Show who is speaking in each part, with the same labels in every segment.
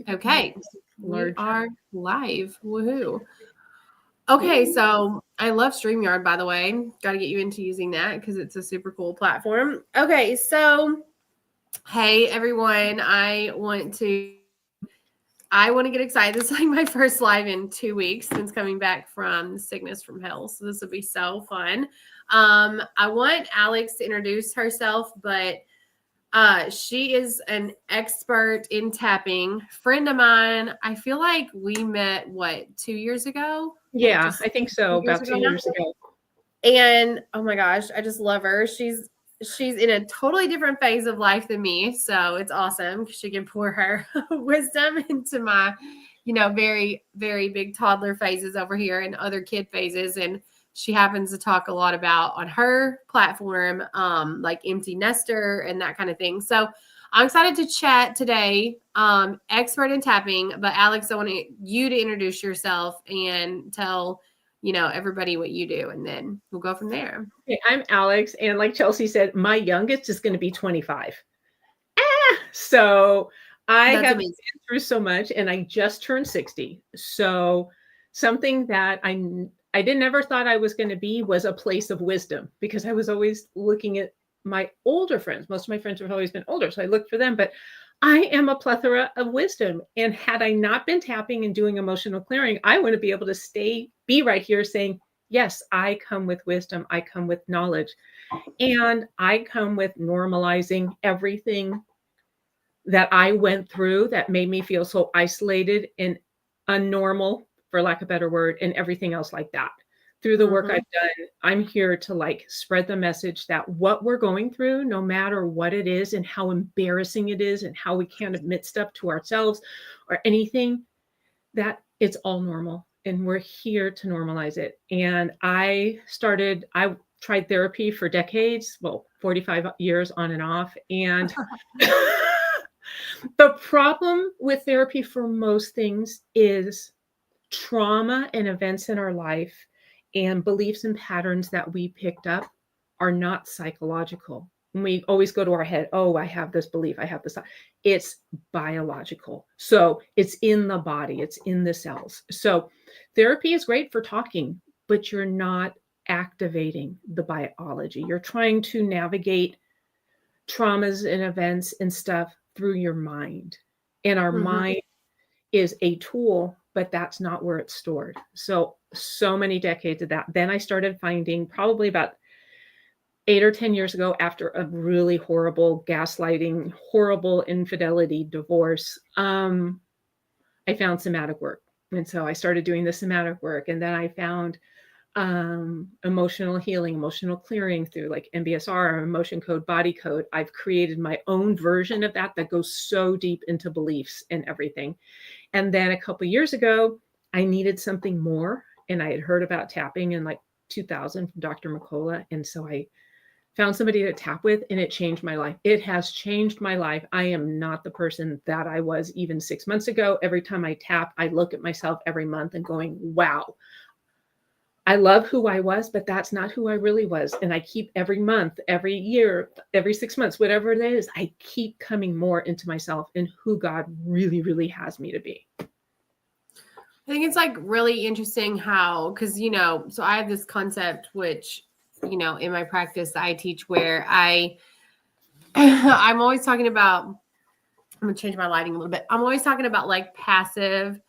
Speaker 1: Okay, we
Speaker 2: Large.
Speaker 1: are live. Woohoo. Okay, so I love StreamYard, by the way. Got to get you into using that because it's a super cool platform. Okay, so hey everyone, I want to get excited. This is like my first live in 2 weeks since coming back from sickness from hell. So this will be so fun. I want Alix to introduce herself, but she is an expert in tapping. Friend of mine. I feel like we met 2 years ago?
Speaker 2: Yeah,
Speaker 1: Just
Speaker 2: I think so.
Speaker 1: 2 years
Speaker 2: About
Speaker 1: ago
Speaker 2: 2 years
Speaker 1: now.
Speaker 2: ago.
Speaker 1: And oh my gosh, I just love her. She's in a totally different phase of life than me, so it's awesome because she can pour her wisdom into my, very very big toddler phases over here and other kid phases. And she happens to talk a lot about on her platform, like empty nester and that kind of thing. So I'm excited to chat today. Expert in tapping, but Alix, I want you to introduce yourself and tell everybody what you do, and then we'll go from there.
Speaker 2: Okay, I'm Alex, and like Chelsea said, my youngest is going to be 25. So I
Speaker 1: That's
Speaker 2: have
Speaker 1: amazing.
Speaker 2: been through so much, and I just turned 60. So something that I didn't ever thought I was going to be was a place of wisdom, because I was always looking at my older friends. Most of my friends have always been older, so I looked for them, but I am a plethora of wisdom. And had I not been tapping and doing emotional clearing, I wouldn't be able to be right here saying, yes, I come with wisdom. I come with knowledge, and I come with normalizing everything that I went through that made me feel so isolated and unnormal, for lack of a better word, and everything else like that. Through the work I've done, I'm here to spread the message that what we're going through, no matter what it is and how embarrassing it is and how we can't admit stuff to ourselves or anything, that it's all normal and we're here to normalize it. And I tried therapy for decades, well, 45 years on and off. And the problem with therapy for most things is trauma and events in our life and beliefs and patterns that we picked up are not psychological. And we always go to our head, oh, I have this belief, I have this. It's biological. So it's in the body, it's in the cells. So therapy is great for talking, but you're not activating the biology. You're trying to navigate traumas and events and stuff through your mind. And our mind is a tool, but that's not where it's stored. So many decades of that. Then I started finding, probably about 8 or 10 years ago, after a really horrible gaslighting, horrible infidelity divorce, I found somatic work. And so I started doing the somatic work. And then I found emotional healing, emotional clearing through like MBSR, emotion code, body code. I've created my own version of that goes so deep into beliefs and everything. And then a couple of years ago, I needed something more. And I had heard about tapping in like 2000 from Dr. McCullough. And so I found somebody to tap with, and it changed my life. It has changed my life. I am not the person that I was even 6 months ago. Every time I tap, I look at myself every month and going, wow, I love who I was, but that's not who I really was. And I keep every month, every year, every 6 months, whatever it is, I keep coming more into myself and who God really, really has me to be.
Speaker 1: I think it's like really interesting how, because, so I have this concept, which, in my practice, I teach where I'm always talking about, I'm going to change my lighting a little bit. I'm always talking about like passive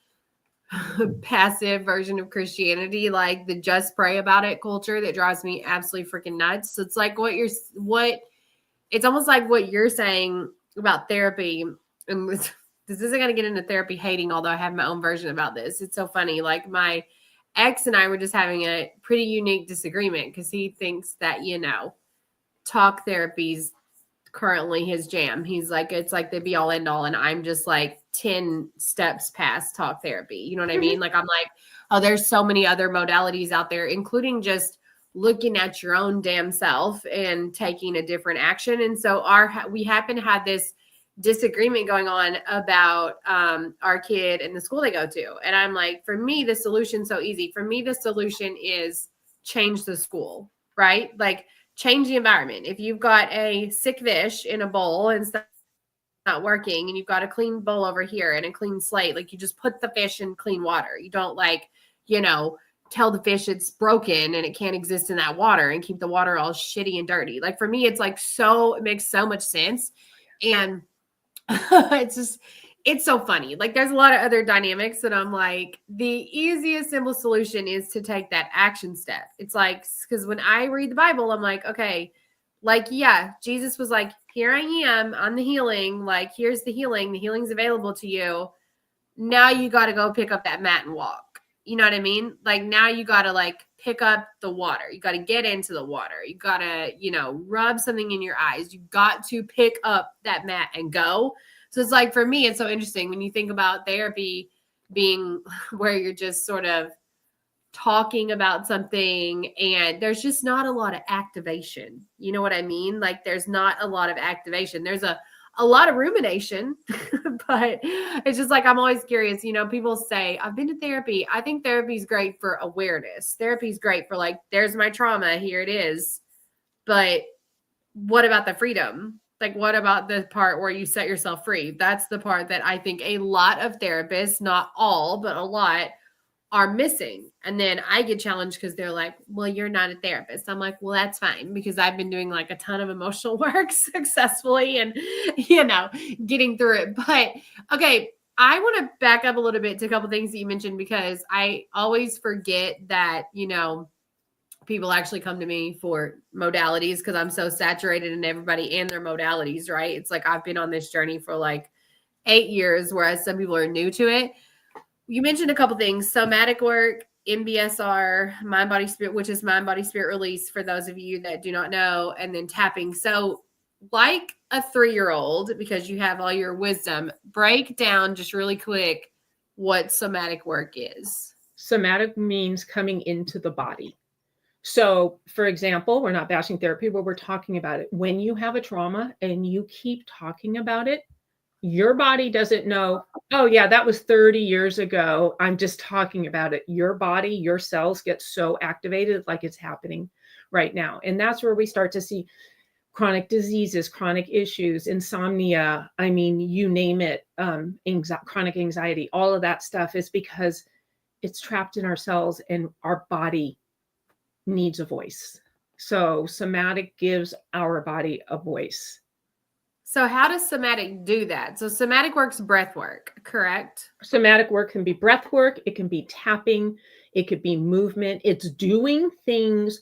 Speaker 1: version of Christianity, like the just pray about it culture that drives me absolutely freaking nuts. So it's like it's almost like what you're saying about therapy. And this isn't going to get into therapy hating, although I have my own version about this. It's so funny. Like my ex and I were just having a pretty unique disagreement because he thinks that, talk therapy's currently his jam. He's like, it's like the be all end all. And I'm just like 10 steps past talk therapy. You know what I mean? Like, I'm like, oh, there's so many other modalities out there, including just looking at your own damn self and taking a different action. And so we happen to have this disagreement going on about our kid and the school they go to. And I'm like, for me, the solution's so easy. For me, the solution is change the school, right? Like, change the environment. If you've got a sick fish in a bowl and stuff, not working and you've got a clean bowl over here and a clean slate, like you just put the fish in clean water. You don't like, tell the fish it's broken and it can't exist in that water and keep the water all shitty and dirty. Like for me, it's like it makes so much sense. And it's so funny. Like there's a lot of other dynamics that I'm like, the easiest, simple solution is to take that action step. It's like, because when I read the Bible, I'm like, okay, like, yeah, Jesus was like, here I am on the healing. Like, here's the healing. The healing's available to you. Now you got to go pick up that mat and walk. You know what I mean? Like now you got to like pick up the water. You got to get into the water. You got to, rub something in your eyes. You got to pick up that mat and go. So it's like, for me, it's so interesting when you think about therapy being where you're just sort of talking about something and there's just not a lot of activation. You know what I mean? Like there's not a lot of activation. There's a lot of rumination, but it's just like, I'm always curious, people say, I've been to therapy. I think therapy is great for awareness. Therapy is great for like, there's my trauma, here it is. But what about the freedom? Like, what about the part where you set yourself free? That's the part that I think a lot of therapists, not all, but a lot, are missing. And then I get challenged because they're like, well, you're not a therapist. I'm like, well, that's fine because I've been doing like a ton of emotional work successfully and, getting through it. But okay, I want to back up a little bit to a couple things that you mentioned because I always forget that, people actually come to me for modalities because I'm so saturated in everybody and their modalities, right? It's like I've been on this journey for like 8 years, whereas some people are new to it. You mentioned a couple things: somatic work, MBSR, mind, body, spirit, which is mind, body, spirit release for those of you that do not know, and then tapping. So like a 3-year-old, because you have all your wisdom, break down just really quick what somatic work is.
Speaker 2: Somatic means coming into the body. So, for example, we're not bashing therapy, but we're talking about it. When you have a trauma and you keep talking about it, your body doesn't know, oh, yeah, that was 30 years ago. I'm just talking about it. Your body, your cells get so activated like it's happening right now. And that's where we start to see chronic diseases, chronic issues, insomnia. I mean, you name it, chronic anxiety, all of that stuff is because it's trapped in our cells and our body needs a voice. So somatic gives our body a voice.
Speaker 1: So how does somatic do that? So somatic work's breath work, correct?
Speaker 2: Somatic work can be breath work. It can be tapping. It could be movement. It's doing things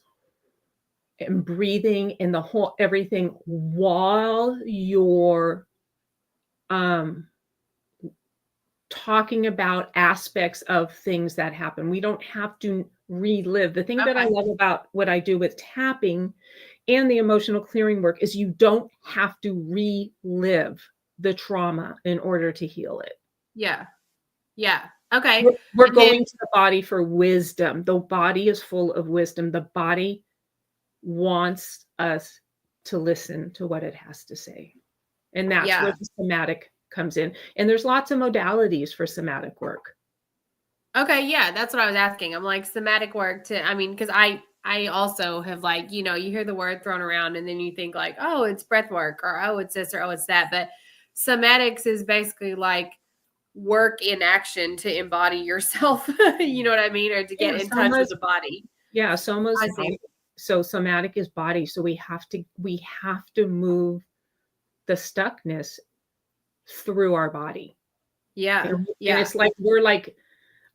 Speaker 2: and breathing and the whole everything while you're talking about aspects of things that happen. We don't have to relive. The thing that I love about what I do with tapping and the emotional clearing work is you don't have to relive the trauma in order to heal it.
Speaker 1: Yeah. Yeah. Okay.
Speaker 2: We're going to the body for wisdom. The body is full of wisdom. The body wants us to listen to what it has to say. And that's where the somatic comes in. And there's lots of modalities for somatic work.
Speaker 1: Okay. Yeah. That's what I was asking. I'm like, somatic work because I also have like, you hear the word thrown around and then you think like, oh, it's breath work or, oh, it's this or, oh, it's that. But somatics is basically like work in action to embody yourself. You know what I mean? Or to get in touch with the body.
Speaker 2: Yeah. So somatic is body. So we have to move the stuckness through our body.
Speaker 1: Yeah.
Speaker 2: And it's like we're like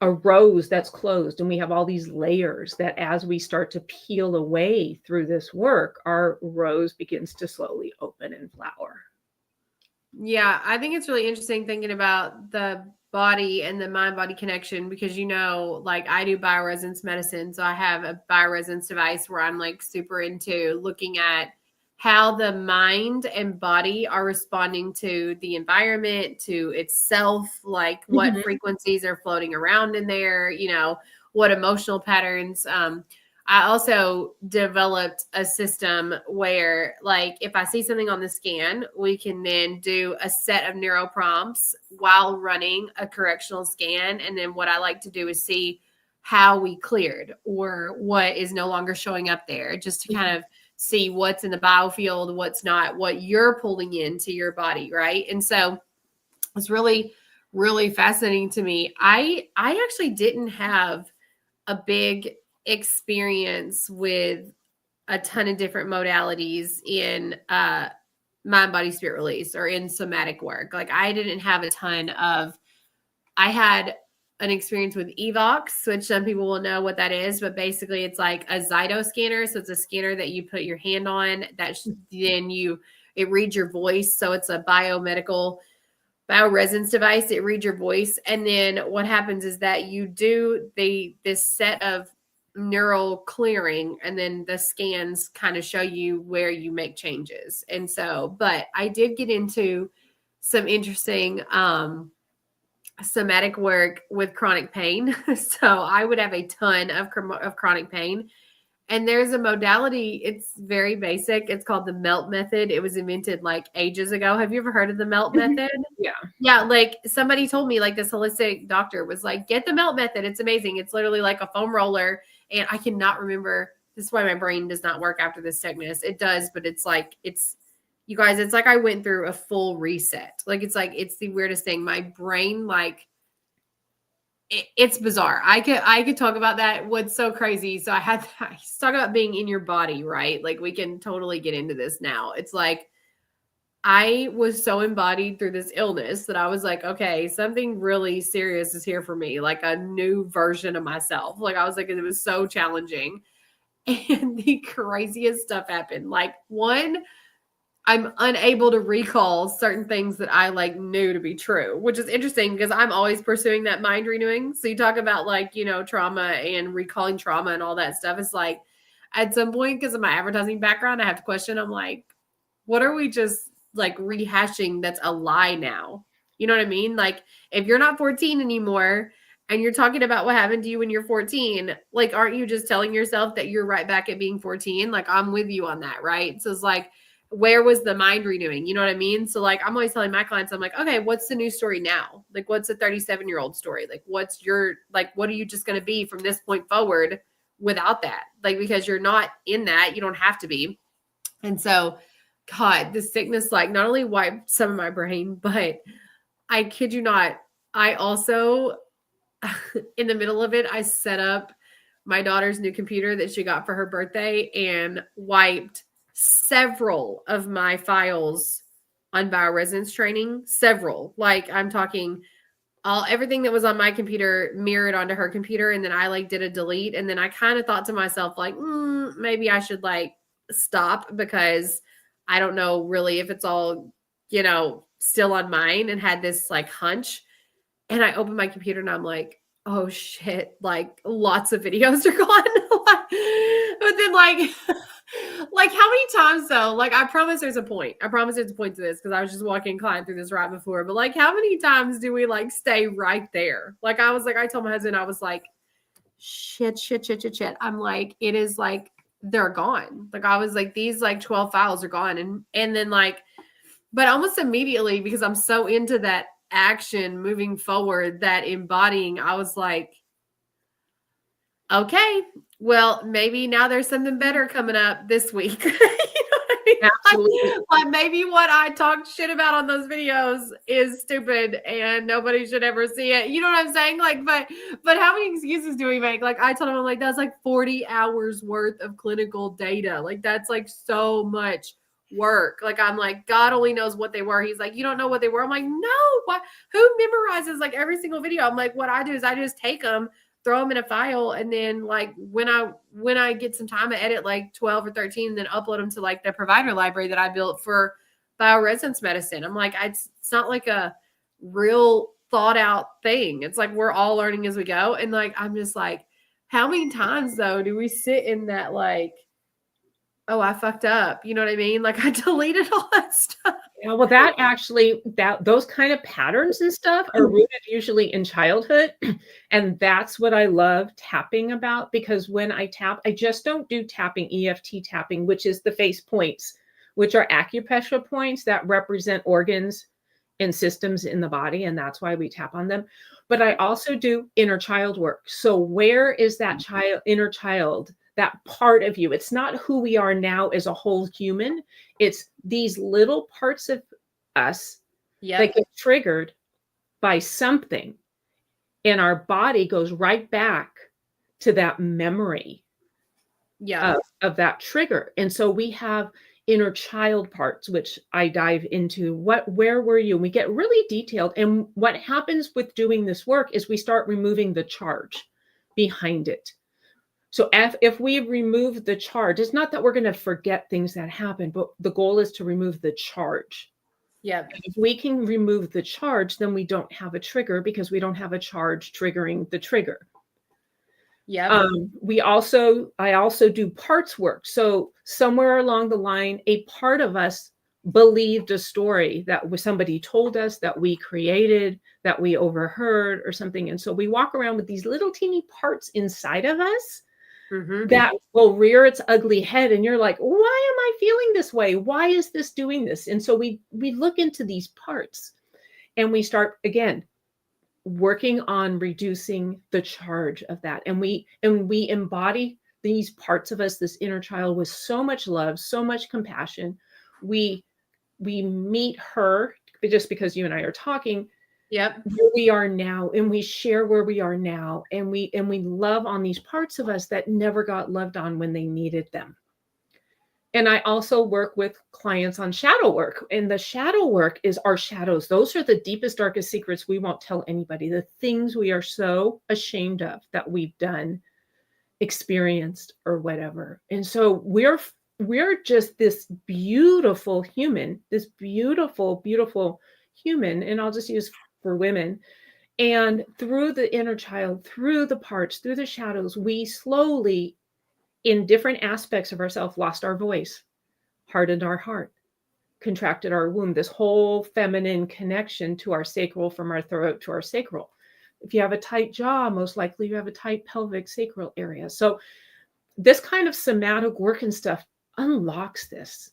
Speaker 2: a rose that's closed and we have all these layers that as we start to peel away through this work, our rose begins to slowly open and flower.
Speaker 1: Yeah, I think it's really interesting thinking about the body and the mind-body connection because, like I do bioresonance medicine. So I have a bioresonance device where I'm like super into looking at how the mind and body are responding to the environment, to itself, like what frequencies are floating around in there, what emotional patterns. I also developed a system where, like, if I see something on the scan, we can then do a set of neuro prompts while running a correctional scan. And then what I like to do is see how we cleared or what is no longer showing up there, just to kind of see what's in the biofield, what's not, what you're pulling into your body, right? And so it's really, really fascinating to me. I actually didn't have a big experience with a ton of different modalities in mind, body, spirit release or in somatic work. Like I didn't have a ton of, I had an experience with Evox, which some people will know what that is, but basically it's like a Zyto scanner. So it's a scanner that you put your hand on that then it reads your voice. So it's a bioresonance device. It reads your voice. And then what happens is that you do this set of neural clearing, and then the scans kind of show you where you make changes. And so, but I did get into some interesting somatic work with chronic pain. So I would have a ton of chronic pain. And there's a modality, it's very basic. It's called the MELT method. It was invented like ages ago. Have you ever heard of the MELT method?
Speaker 2: Yeah.
Speaker 1: Yeah. Like somebody told me, like this holistic doctor was like, get the MELT method. It's amazing. It's literally like a foam roller. And I cannot remember. This is why my brain does not work after this sickness. It does, but it's like, you guys, it's like I went through a full reset. Like, it's the weirdest thing. My brain, like, it's bizarre. I could talk about that. What's so crazy. So I talk about being in your body, right? Like we can totally get into this now. It's like, I was so embodied through this illness that I was like, okay, something really serious is here for me. Like a new version of myself. Like I was like, it was so challenging. And the craziest stuff happened. Like one, I'm unable to recall certain things that I like knew to be true, which is interesting because I'm always pursuing that mind renewing. So you talk about like, trauma and recalling trauma and all that stuff. It's like at some point, because of my advertising background, I have to question, I'm like, what are we just like rehashing that's a lie now? You know what I mean? Like if you're not 14 anymore and you're talking about what happened to you when you're 14, like, aren't you just telling yourself that you're right back at being 14? Like I'm with you on that, right? So it's like, where was the mind renewing? You know what I mean? So like, I'm always telling my clients, I'm like, okay, what's the new story now? Like, what's a 37-year-old story? Like, what are you just going to be from this point forward without that? Like, because you're not in that, you don't have to be. And so, God, this sickness, like not only wiped some of my brain, but I kid you not, I also, in the middle of it, I set up my daughter's new computer that she got for her birthday and wiped several of my files on bioresonance training. Several. Like I'm talking everything that was on my computer mirrored onto her computer. And then I like did a delete. And then I kind of thought to myself, like, maybe I should like stop because I don't know really if it's all, still on mine, and had this like hunch. And I opened my computer and I'm like, oh shit, like lots of videos are gone. But then like, like how many times though? Like I promise there's a point. I promise there's a point to this because I was just walking client through this right before. But like how many times do we like stay right there? Like I told my husband, I was like, shit. I'm like, it is like they're gone. Like I was like, these like 12 files are gone. And then like, but almost immediately, because I'm so into that action moving forward, that embodying, I was like, okay, well, maybe now there's something better coming up this week. You know what I mean?
Speaker 2: Absolutely.
Speaker 1: Like maybe what I talked shit about on those videos is stupid and nobody should ever see it. You know what I'm saying? Like, but how many excuses do we make? Like I told him, I'm like, that's like 40 hours worth of clinical data. Like that's like so much work. Like I'm like, God only knows what they were. He's like, you don't know what they were. I'm like, no, what? Who memorizes like every single video? I'm like, what I do is I just take them, throw them in a file, and then like when I get some time, I edit like 12 or 13 and then upload them to like the provider library that I built for bioresonance medicine. I'm like, it's not like a real thought out thing. It's like we're all learning as we go. And like I'm just like, how many times though do we sit in that like, oh, I fucked up. You know what I mean? Like I deleted all that stuff.
Speaker 2: Yeah, well, that actually, those kind of patterns and stuff are rooted usually in childhood. And that's what I love tapping about, because when I tap, I just don't do tapping, EFT tapping, which is the face points, which are acupressure points that represent organs and systems in the body. And that's why we tap on them. But I also do inner child work. So where is that inner child that part of you. It's not who we are now as a whole human. It's these little parts of us that get triggered by something, and our body goes right back to that memory of that trigger. And so we have inner child parts, which I dive into. Where were you? And we get really detailed. And what happens with doing this work is we start removing the charge behind it. So if we remove the charge, it's not that we're going to forget things that happen, but the goal is to remove the charge.
Speaker 1: Yeah.
Speaker 2: If we can remove the charge, then we don't have a trigger, because we don't have a charge triggering the trigger.
Speaker 1: Yeah.
Speaker 2: I also do parts work. So somewhere along the line, a part of us believed a story that somebody told us, that we created, that we overheard or something. And so we walk around with these little teeny parts inside of us that will rear its ugly head. And you're like, why am I feeling this way? Why is this doing this? And so we look into these parts, and we start, again, working on reducing the charge of that. And we embody these parts of us, this inner child, with so much love, so much compassion. We meet her, just because you and I are talking, where we are now, and we share where we are now, and we love on these parts of us that never got loved on when they needed them. And I also work with clients on shadow work. And the shadow work is our shadows. Those are the deepest, darkest secrets we won't tell anybody. The things we are so ashamed of that we've done, experienced, or whatever. And so we're just this beautiful human, this beautiful, beautiful human. And I'll just use for women. And through the inner child, through the parts, through the shadows, we slowly, in different aspects of ourselves, lost our voice, hardened our heart, contracted our womb, this whole feminine connection to our sacral, from our throat to our sacral. If you have a tight jaw, most likely you have a tight pelvic sacral area. So this kind of somatic work and stuff unlocks this.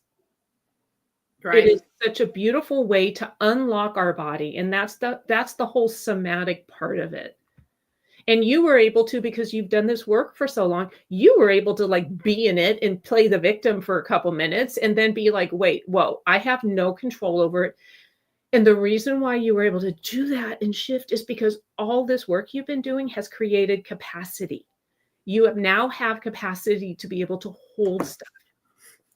Speaker 2: Right. It is such a beautiful way to unlock our body. And that's the whole somatic part of it. And you were able to, because you've done this work for so long, you were able to like be in it and play the victim for a couple minutes, and then be like, wait, whoa, I have no control over it. And the reason why you were able to do that and shift is because all this work you've been doing has created capacity. You now have capacity to be able to hold stuff.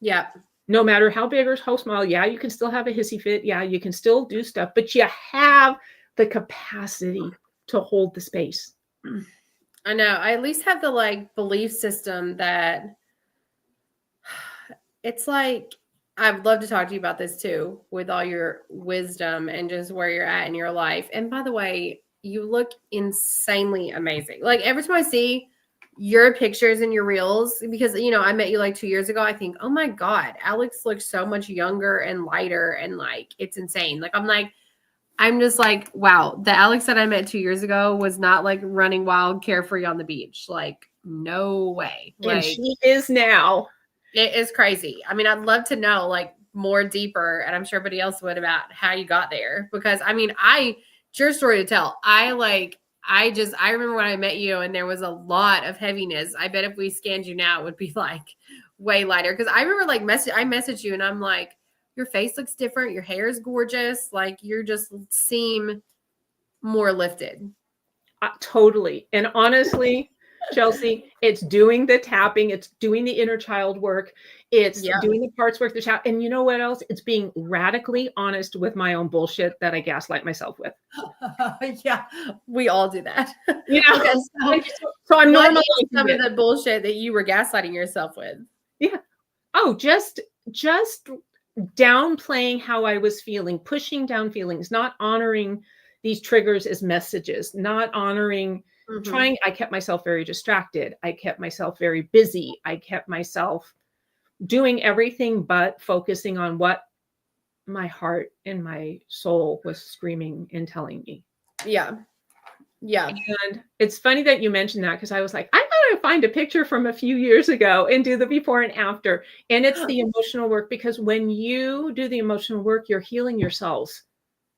Speaker 1: Yeah.
Speaker 2: No matter how big or how small, yeah, you can still have a hissy fit. Yeah, you can still do stuff, but you have the capacity to hold the space.
Speaker 1: I know. I at least have the like belief system that it's like, I'd love to talk to you about this too, with all your wisdom and just where you're at in your life. And by the way, you look insanely amazing. Like every time I see your pictures and your reels, because, you know, I met you like 2 years ago, I think, oh my God, Alix looks so much younger and lighter, and like, it's insane. Like, I'm just like, wow, the Alix that I met 2 years ago was not like running wild, carefree on the beach. Like, no way.
Speaker 2: And she is now.
Speaker 1: It is crazy. I mean, I'd love to know like more deeper, and I'm sure everybody else would, about how you got there. Because I mean, it's your story to tell. I remember when I met you and there was a lot of heaviness. I bet if we scanned you now, it would be like way lighter. Because I remember like I messaged you and I'm like, your face looks different. Your hair is gorgeous. Like you just seem more lifted.
Speaker 2: Totally. And honestly, Chelsea, it's doing the tapping. It's doing the inner child work. It's doing the parts work, the chat. And you know what else? It's being radically honest with my own bullshit that I gaslight myself with.
Speaker 1: Yeah, we all do that.
Speaker 2: You know, so I'm normalizing
Speaker 1: some of the bullshit that you were gaslighting yourself with.
Speaker 2: Yeah. Oh, just downplaying how I was feeling, pushing down feelings, not honoring these triggers as messages, not honoring, I kept myself very distracted. I kept myself very busy. I kept myself doing everything but focusing on what my heart and my soul was screaming and telling me.
Speaker 1: Yeah. Yeah.
Speaker 2: And it's funny that you mentioned that, because I was like, I'm going to find a picture from a few years ago and do the before and after. And it's the emotional work, because when you do the emotional work, you're healing your cells.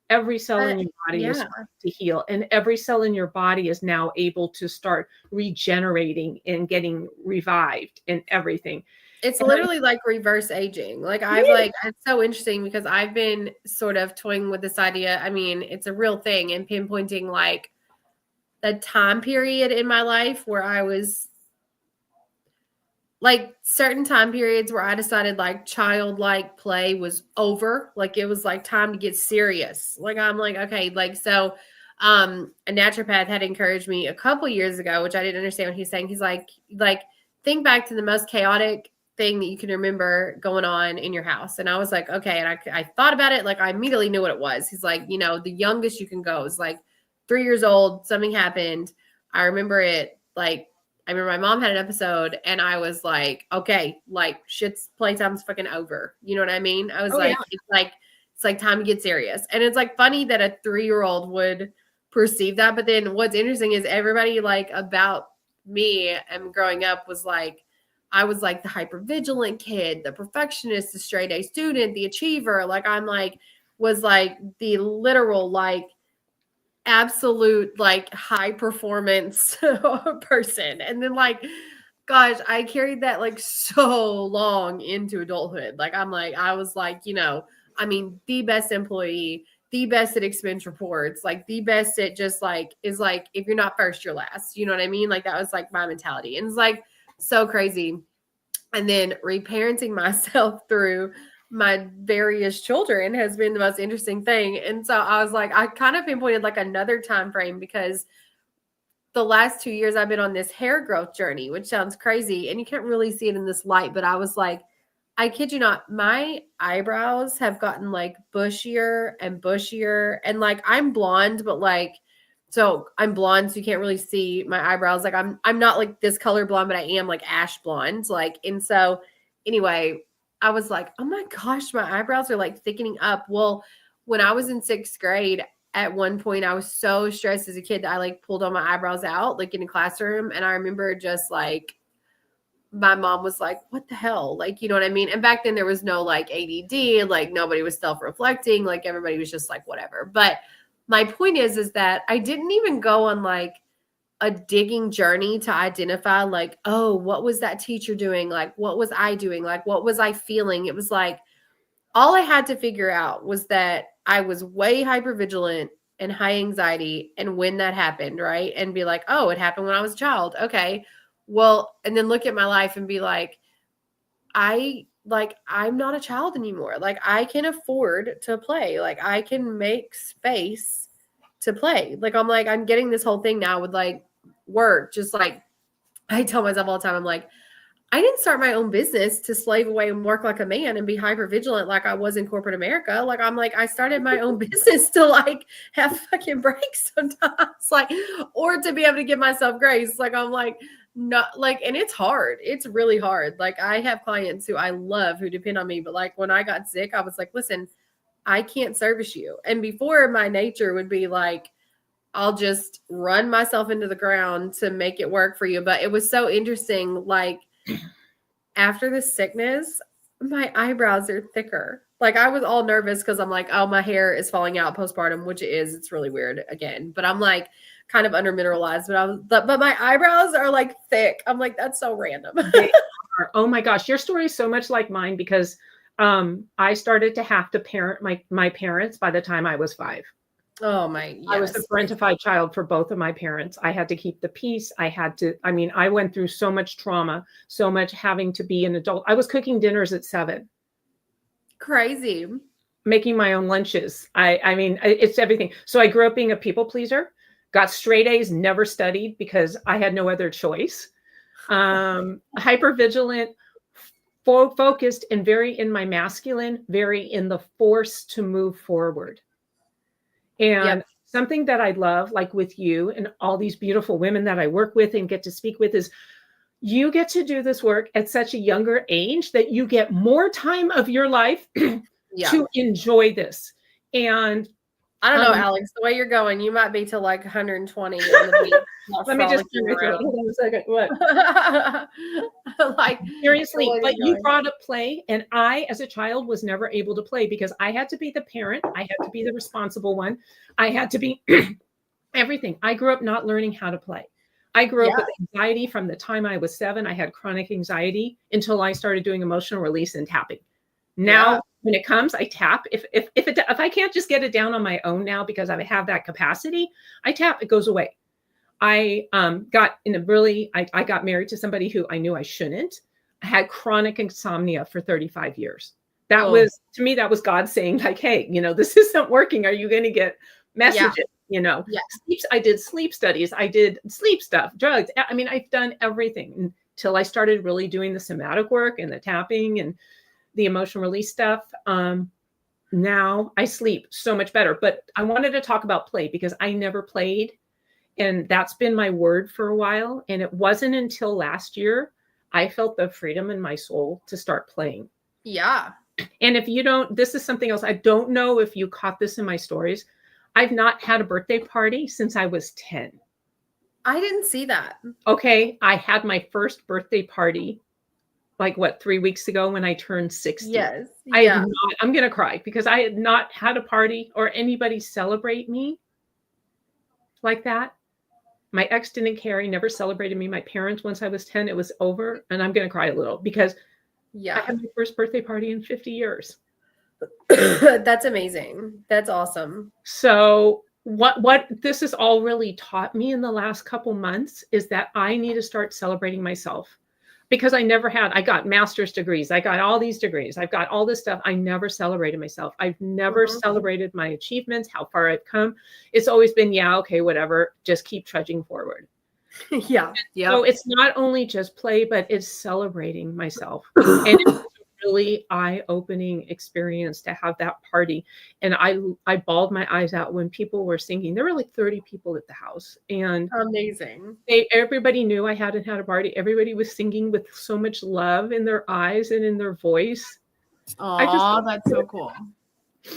Speaker 2: Every cell in your body is
Speaker 1: Yeah.
Speaker 2: starting to heal, and every cell in your body is now able to start regenerating and getting revived and everything.
Speaker 1: It's
Speaker 2: And
Speaker 1: literally like reverse aging. Like it's so interesting because I've been sort of toying with this idea. I mean, it's a real thing and pinpointing like the time period in my life where I was like certain time periods where I decided like childlike play was over. Like it was like time to get serious. Like I'm like, okay, like so a naturopath had encouraged me a couple years ago, which I didn't understand what he's saying. He's like think back to the most chaotic thing that you can remember going on in your house. And I was like, okay. And I thought about it. Like I immediately knew what it was. He's like, you know, the youngest you can go is like 3 years old. Something happened. I remember it like I remember my mom had an episode and I was like, okay, like shit's playtime's fucking over. You know what I mean? I was like, it's like time to get serious. And it's like funny that a 3-year-old would perceive that. But then what's interesting is everybody like about me and growing up was like, I was like the hyper vigilant kid, the perfectionist, the straight A student, the achiever. Like I'm like, was like the literal like absolute like high performance person. And then like gosh, I carried that like so long into adulthood. Like I'm like I was like, you know, I mean the best employee, the best at expense reports, like the best at just like is like if you're not first you're last. You know what I mean? Like that was like my mentality. And it's like so crazy. And then reparenting myself through my various children has been the most interesting thing. And so I was like, I kind of pinpointed like another time frame because the last 2 years I've been on this hair growth journey, which sounds crazy. And you can't really see it in this light, but I was like, I kid you not, my eyebrows have gotten like bushier and bushier. And like I'm blonde, but like so I'm blonde, so you can't really see my eyebrows. Like I'm not like this color blonde, but I am like ash blonde. Like, and so anyway, I was like, oh my gosh, my eyebrows are like thickening up. Well, when I was in 6th grade, at one point I was so stressed as a kid that I like pulled all my eyebrows out, like in a classroom. And I remember just like my mom was like, what the hell? Like, you know what I mean? And back then there was no like ADD, like nobody was self-reflecting, like everybody was just like, whatever. But my point is that I didn't even go on like a digging journey to identify like, oh, what was that teacher doing? Like, what was I doing? Like, what was I feeling? It was like, all I had to figure out was that I was way hypervigilant and high anxiety. And when that happened, right. And be like, oh, it happened when I was a child. Okay. Well, and then look at my life and be like, I'm not a child anymore. Like I can afford to play. Like I can make space to play. Like I'm getting this whole thing now with like work. Just like I tell myself all the time, I'm like, I didn't start my own business to slave away and work like a man and be hyper vigilant like I was in corporate America. Like I'm like, I started my own business to like have fucking breaks sometimes, like, or to be able to give myself grace. Like I'm like, not like, and it's hard. It's really hard. Like I have clients who I love who depend on me, but like when I got sick, I was like, listen, I can't service you. And before my nature would be like, I'll just run myself into the ground to make it work for you. But it was so interesting. Like after the sickness, my eyebrows are thicker. Like I was all nervous because I'm like, oh, my hair is falling out postpartum, which it is. It's really weird again. But I'm like kind of under mineralized. But my eyebrows are like thick. I'm like, that's so random.
Speaker 2: Oh my gosh, your story is so much like mine because I started to have to parent my parents by the time I was 5.
Speaker 1: Oh my, yes.
Speaker 2: I was the parentified child for both of my parents. I had to keep the peace. I went through so much trauma, so much having to be an adult. I was cooking dinners at 7.
Speaker 1: Crazy.
Speaker 2: Making my own lunches. I mean, it's everything. So I grew up being a people pleaser, got straight A's, never studied because I had no other choice. Hyper vigilant, focused, and very in my masculine, very in the force to move forward. And something that I love, like with you and all these beautiful women that I work with and get to speak with, is you get to do this work at such a younger age that you get more time of your life to enjoy this. And
Speaker 1: I don't know, Alex. The way you're going, you might be to like 120 on the beach.
Speaker 2: Let me just turn my throat. Hold on a second. What?
Speaker 1: Like
Speaker 2: seriously, but you brought up play, and I, as a child, was never able to play because I had to be the parent. I had to be the responsible one. I had to be everything. I grew up not learning how to play. I grew up with anxiety from the time I was 7. I had chronic anxiety until I started doing emotional release and tapping. Now, when it comes, I tap. If I can't just get it down on my own now because I have that capacity, I tap. It goes away. I got in a really. I got married to somebody who I knew I shouldn't. I had chronic insomnia for 35 years. That was, to me, that was God saying, like, hey, this isn't working. Are you going to get messages? I did sleep studies. I did sleep stuff, drugs. I mean, I've done everything until I started really doing the somatic work and the tapping and the emotional release stuff. Now I sleep so much better. But I wanted to talk about play because I never played. And that's been my word for a while. And it wasn't until last year I felt the freedom in my soul to start playing.
Speaker 1: Yeah.
Speaker 2: And if you don't, this is something else. I don't know if you caught this in my stories. I've not had a birthday party since I was 10.
Speaker 1: I didn't see that.
Speaker 2: Okay. I had my first birthday party, 3 weeks ago when I turned 60.
Speaker 1: Yes.
Speaker 2: I'm going to cry because I had not had a party or anybody celebrate me like that. My ex didn't care. He never celebrated me. My parents, once I was 10, it was over. And I'm going to cry a little because I had my first birthday party in 50 years.
Speaker 1: That's amazing. That's awesome.
Speaker 2: So what this has all really taught me in the last couple months is that I need to start celebrating myself because I got master's degrees. I got all these degrees. I've got all this stuff. I never celebrated myself. I've never celebrated my achievements, how far I've come. It's always been, okay, whatever, just keep trudging forward.
Speaker 1: Yeah.
Speaker 2: So it's not only just play, but it's celebrating myself. And it's a really eye-opening experience to have that party. And I bawled my eyes out when people were singing. There were like 30 people at the house. And
Speaker 1: amazing.
Speaker 2: Everybody knew I hadn't had a party. Everybody was singing with so much love in their eyes and in their voice.
Speaker 1: Oh, that's so cool.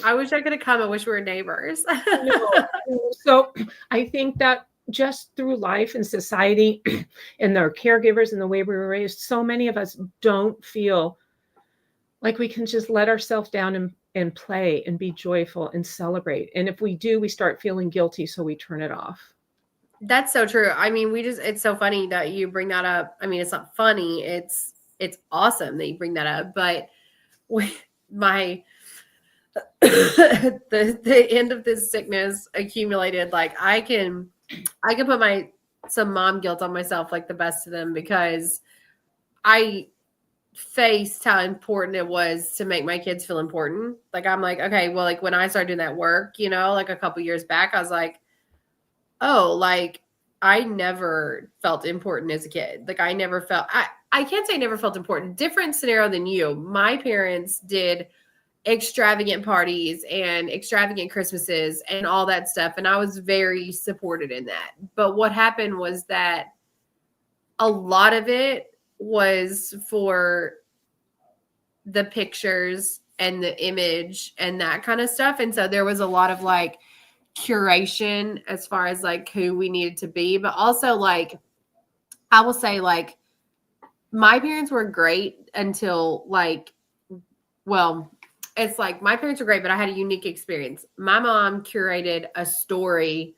Speaker 1: I wish I could have come. I wish we were neighbors.
Speaker 2: So I think that just through life and society and their caregivers and the way we were raised, so many of us don't feel like we can just let ourselves down and play and be joyful and celebrate. And if we do, we start feeling guilty, so we turn it off.
Speaker 1: That's so true. I mean, it's so funny that you bring that up. I mean, it's not funny. It's awesome that you bring that up. But my the end of this sickness accumulated, like I can put some mom guilt on myself, like the best of them, because I faced how important it was to make my kids feel important. Like, I'm like, okay, well, like when I started doing that work, like a couple years back, I was like, oh, like I never felt important as a kid. Like I never felt, I can't say I never felt important. Different scenario than you. My parents did extravagant parties and extravagant Christmases and all that stuff. And I was very supported in that. But what happened was that a lot of it was for the pictures and the image and that kind of stuff. And so there was a lot of like curation as far as like who we needed to be. But also like, I will say like my parents were great until like, well, it's like my parents were great, but I had a unique experience. My mom curated a story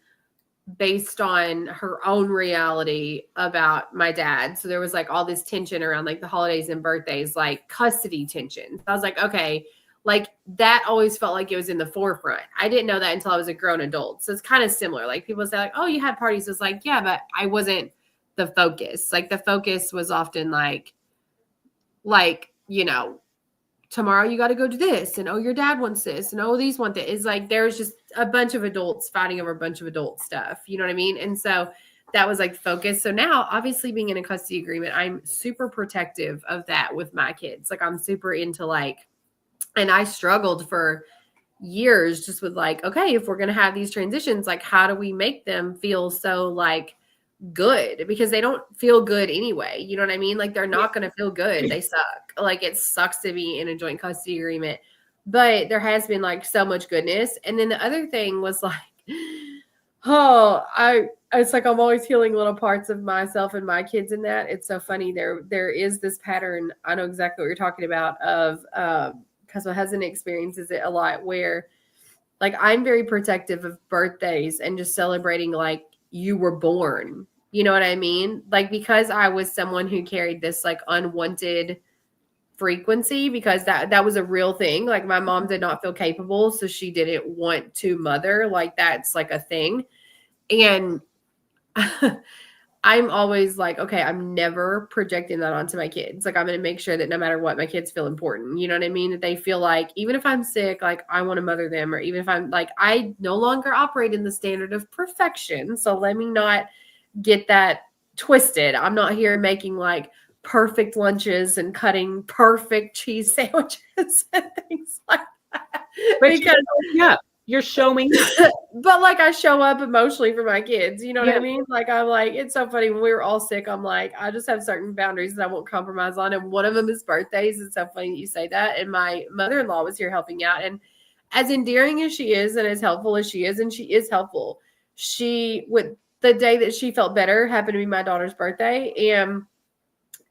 Speaker 1: based on her own reality about my dad. So there was like all this tension around like the holidays and birthdays, like custody tension. I was like, okay, like that always felt like it was in the forefront. I didn't know that until I was a grown adult. So it's kind of similar. Like people say like, oh, you had parties. It's like, yeah, but I wasn't the focus. Like the focus was often like, tomorrow you got to go do this, and oh, your dad wants this, and oh, these want that. It's like there's just a bunch of adults fighting over a bunch of adult stuff. You know what I mean? And so that was like focus. So now, obviously, being in a custody agreement, I'm super protective of that with my kids. Like I'm super into like, and I struggled for years just with like, okay, if we're gonna have these transitions, like how do we make them feel so like good, because they don't feel good anyway. You know what I mean? Like they're not going to feel good. They suck. Like it sucks to be in a joint custody agreement, but there has been like so much goodness. And then the other thing was like, oh, it's like I'm always healing little parts of myself and my kids in that. It's so funny. There is this pattern. I know exactly what you're talking about of because my husband experiences it a lot where like I'm very protective of birthdays and just celebrating like you were born. You know what I mean? Like because I was someone who carried this like unwanted frequency because that was a real thing. Like my mom did not feel capable, so she didn't want to mother. Like that's like a thing. And I'm always like, okay, I'm never projecting that onto my kids. Like I'm going to make sure that no matter what, my kids feel important. You know what I mean? That they feel like even if I'm sick, like I want to mother them, or even if I'm like, I no longer operate in the standard of perfection. So let me not get that twisted. I'm not here making like perfect lunches and cutting perfect cheese sandwiches and things like that.
Speaker 2: But
Speaker 1: Because
Speaker 2: you're showing up.
Speaker 1: but like I show up emotionally for my kids, you know what
Speaker 2: Yeah.
Speaker 1: I mean? Like I'm like, it's so funny when we were all sick, I'm like, I just have certain boundaries that I won't compromise on. And one of them is birthdays. It's so funny that you say that. And my mother-in-law was here helping out. And as endearing as she is and as helpful as she is, and she is helpful, she would the day that she felt better happened to be my daughter's birthday. And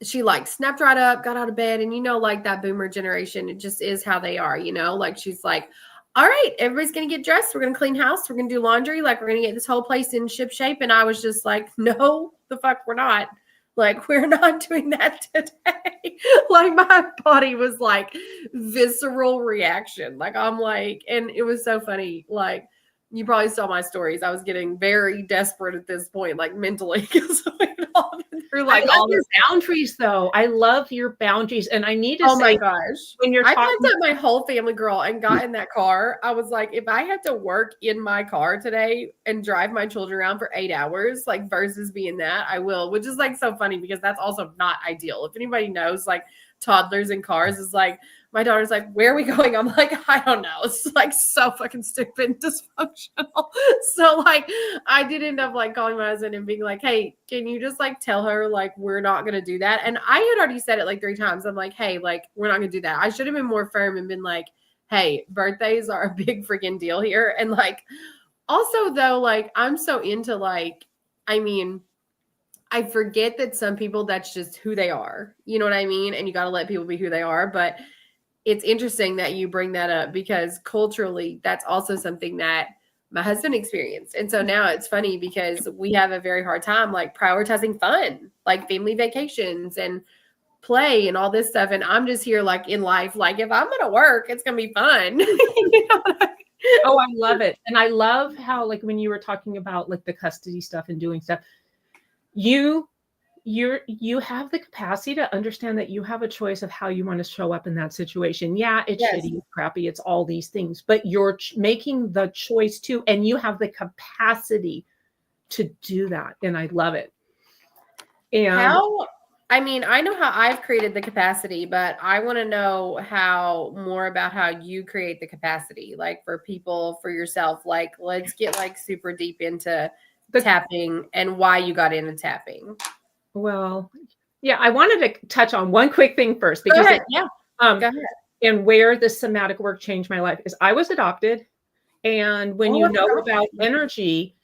Speaker 1: she like snapped right up, got out of bed. And you know, like that boomer generation, it just is how they are, you know, like she's like, all right, everybody's going to get dressed. We're going to clean house. We're going to do laundry. Like we're going to get this whole place in ship shape. And I was just like, no, the fuck we're not. Like we're not doing that today. Like my body was like visceral reaction. Like I'm like, and it was so funny. Like you probably saw my stories. I was getting very desperate at this point, like mentally, because we had all been through like
Speaker 2: I love
Speaker 1: all
Speaker 2: your
Speaker 1: this.
Speaker 2: boundaries, though. I love your boundaries, and I need to
Speaker 1: Oh my
Speaker 2: say
Speaker 1: gosh.
Speaker 2: when you're
Speaker 1: I
Speaker 2: talking,
Speaker 1: packed up my whole family, girl, and got in that car. I was like, if I had to work in my car today and drive my children around for 8 hours, like versus being that, I will, which is like so funny because that's also not ideal. If anybody knows, like toddlers in cars is like, my daughter's like, where are we going? I'm like, I don't know. It's like so fucking stupid and dysfunctional. So like I did end up like calling my husband and being like, hey, can you just like tell her like we're not gonna do that? And I had already said it like 3 times. I'm like, hey, like we're not gonna do that. I should have been more firm and been like, hey, birthdays are a big freaking deal here. And like also though, like I'm so into like, I mean, I forget that some people that's just who they are. You know what I mean? And you got to let people be who they are. But it's interesting that you bring that up because culturally, that's also something that my husband experienced. And so now it's funny because we have a very hard time like prioritizing fun, like family vacations and play and all this stuff. And I'm just here like in life, like if I'm going to work, it's going to be fun. You know what I mean?
Speaker 2: oh, I love it. And I love how, like, when you were talking about like the custody stuff and doing stuff, you have the capacity to understand that you have a choice of how you want to show up in that situation. Yeah, it's
Speaker 1: Yes.
Speaker 2: shitty, it's crappy, it's all these things, but you're making the choice too, and you have the capacity to do that. And I love it. And
Speaker 1: How, I mean, I know how I've created the capacity, but I want to know how more about how you create the capacity, like for people, for yourself. Like, let's get like super deep into tapping and why you got into tapping.
Speaker 2: well, yeah, I wanted to touch on one quick thing first
Speaker 1: Go
Speaker 2: because
Speaker 1: ahead. Yeah. Go ahead.
Speaker 2: and where the somatic work changed my life is I was adopted. And when you know about energy,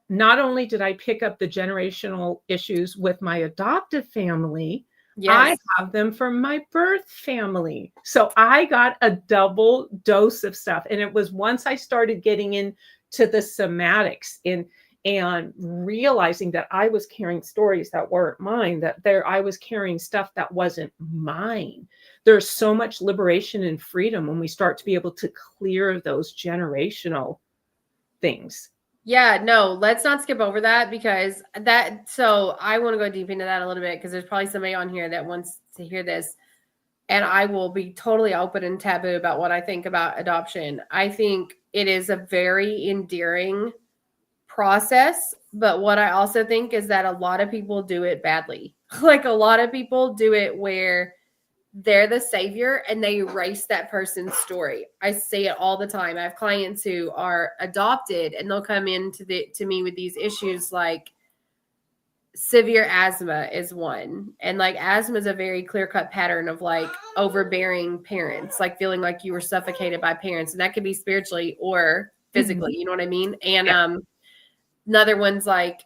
Speaker 2: not only did I pick up the generational issues with my adoptive family, I have them from my birth family. So I got a double dose of stuff. And it was once I started getting into the somatics and realizing that I was carrying stories that weren't mine, that I was carrying stuff that wasn't mine. There's so much liberation and freedom when we start to be able to clear those generational things.
Speaker 1: Yeah, no, let's not skip over that because so I want to go deep into that a little bit because there's probably somebody on here that wants to hear this. And I will be totally open and taboo about what I think about adoption. I think it is a very endearing process. But what I also think is that a lot of people do it badly. Like a lot of people do it where they're the savior and they erase that person's story. I say it all the time. I have clients who are adopted and they'll come to me with these issues like, severe asthma is one. And like asthma is a very clear-cut pattern of like overbearing parents, like feeling like you were suffocated by parents. And that could be spiritually or physically, you know what I mean? And
Speaker 2: Yeah.
Speaker 1: another one's like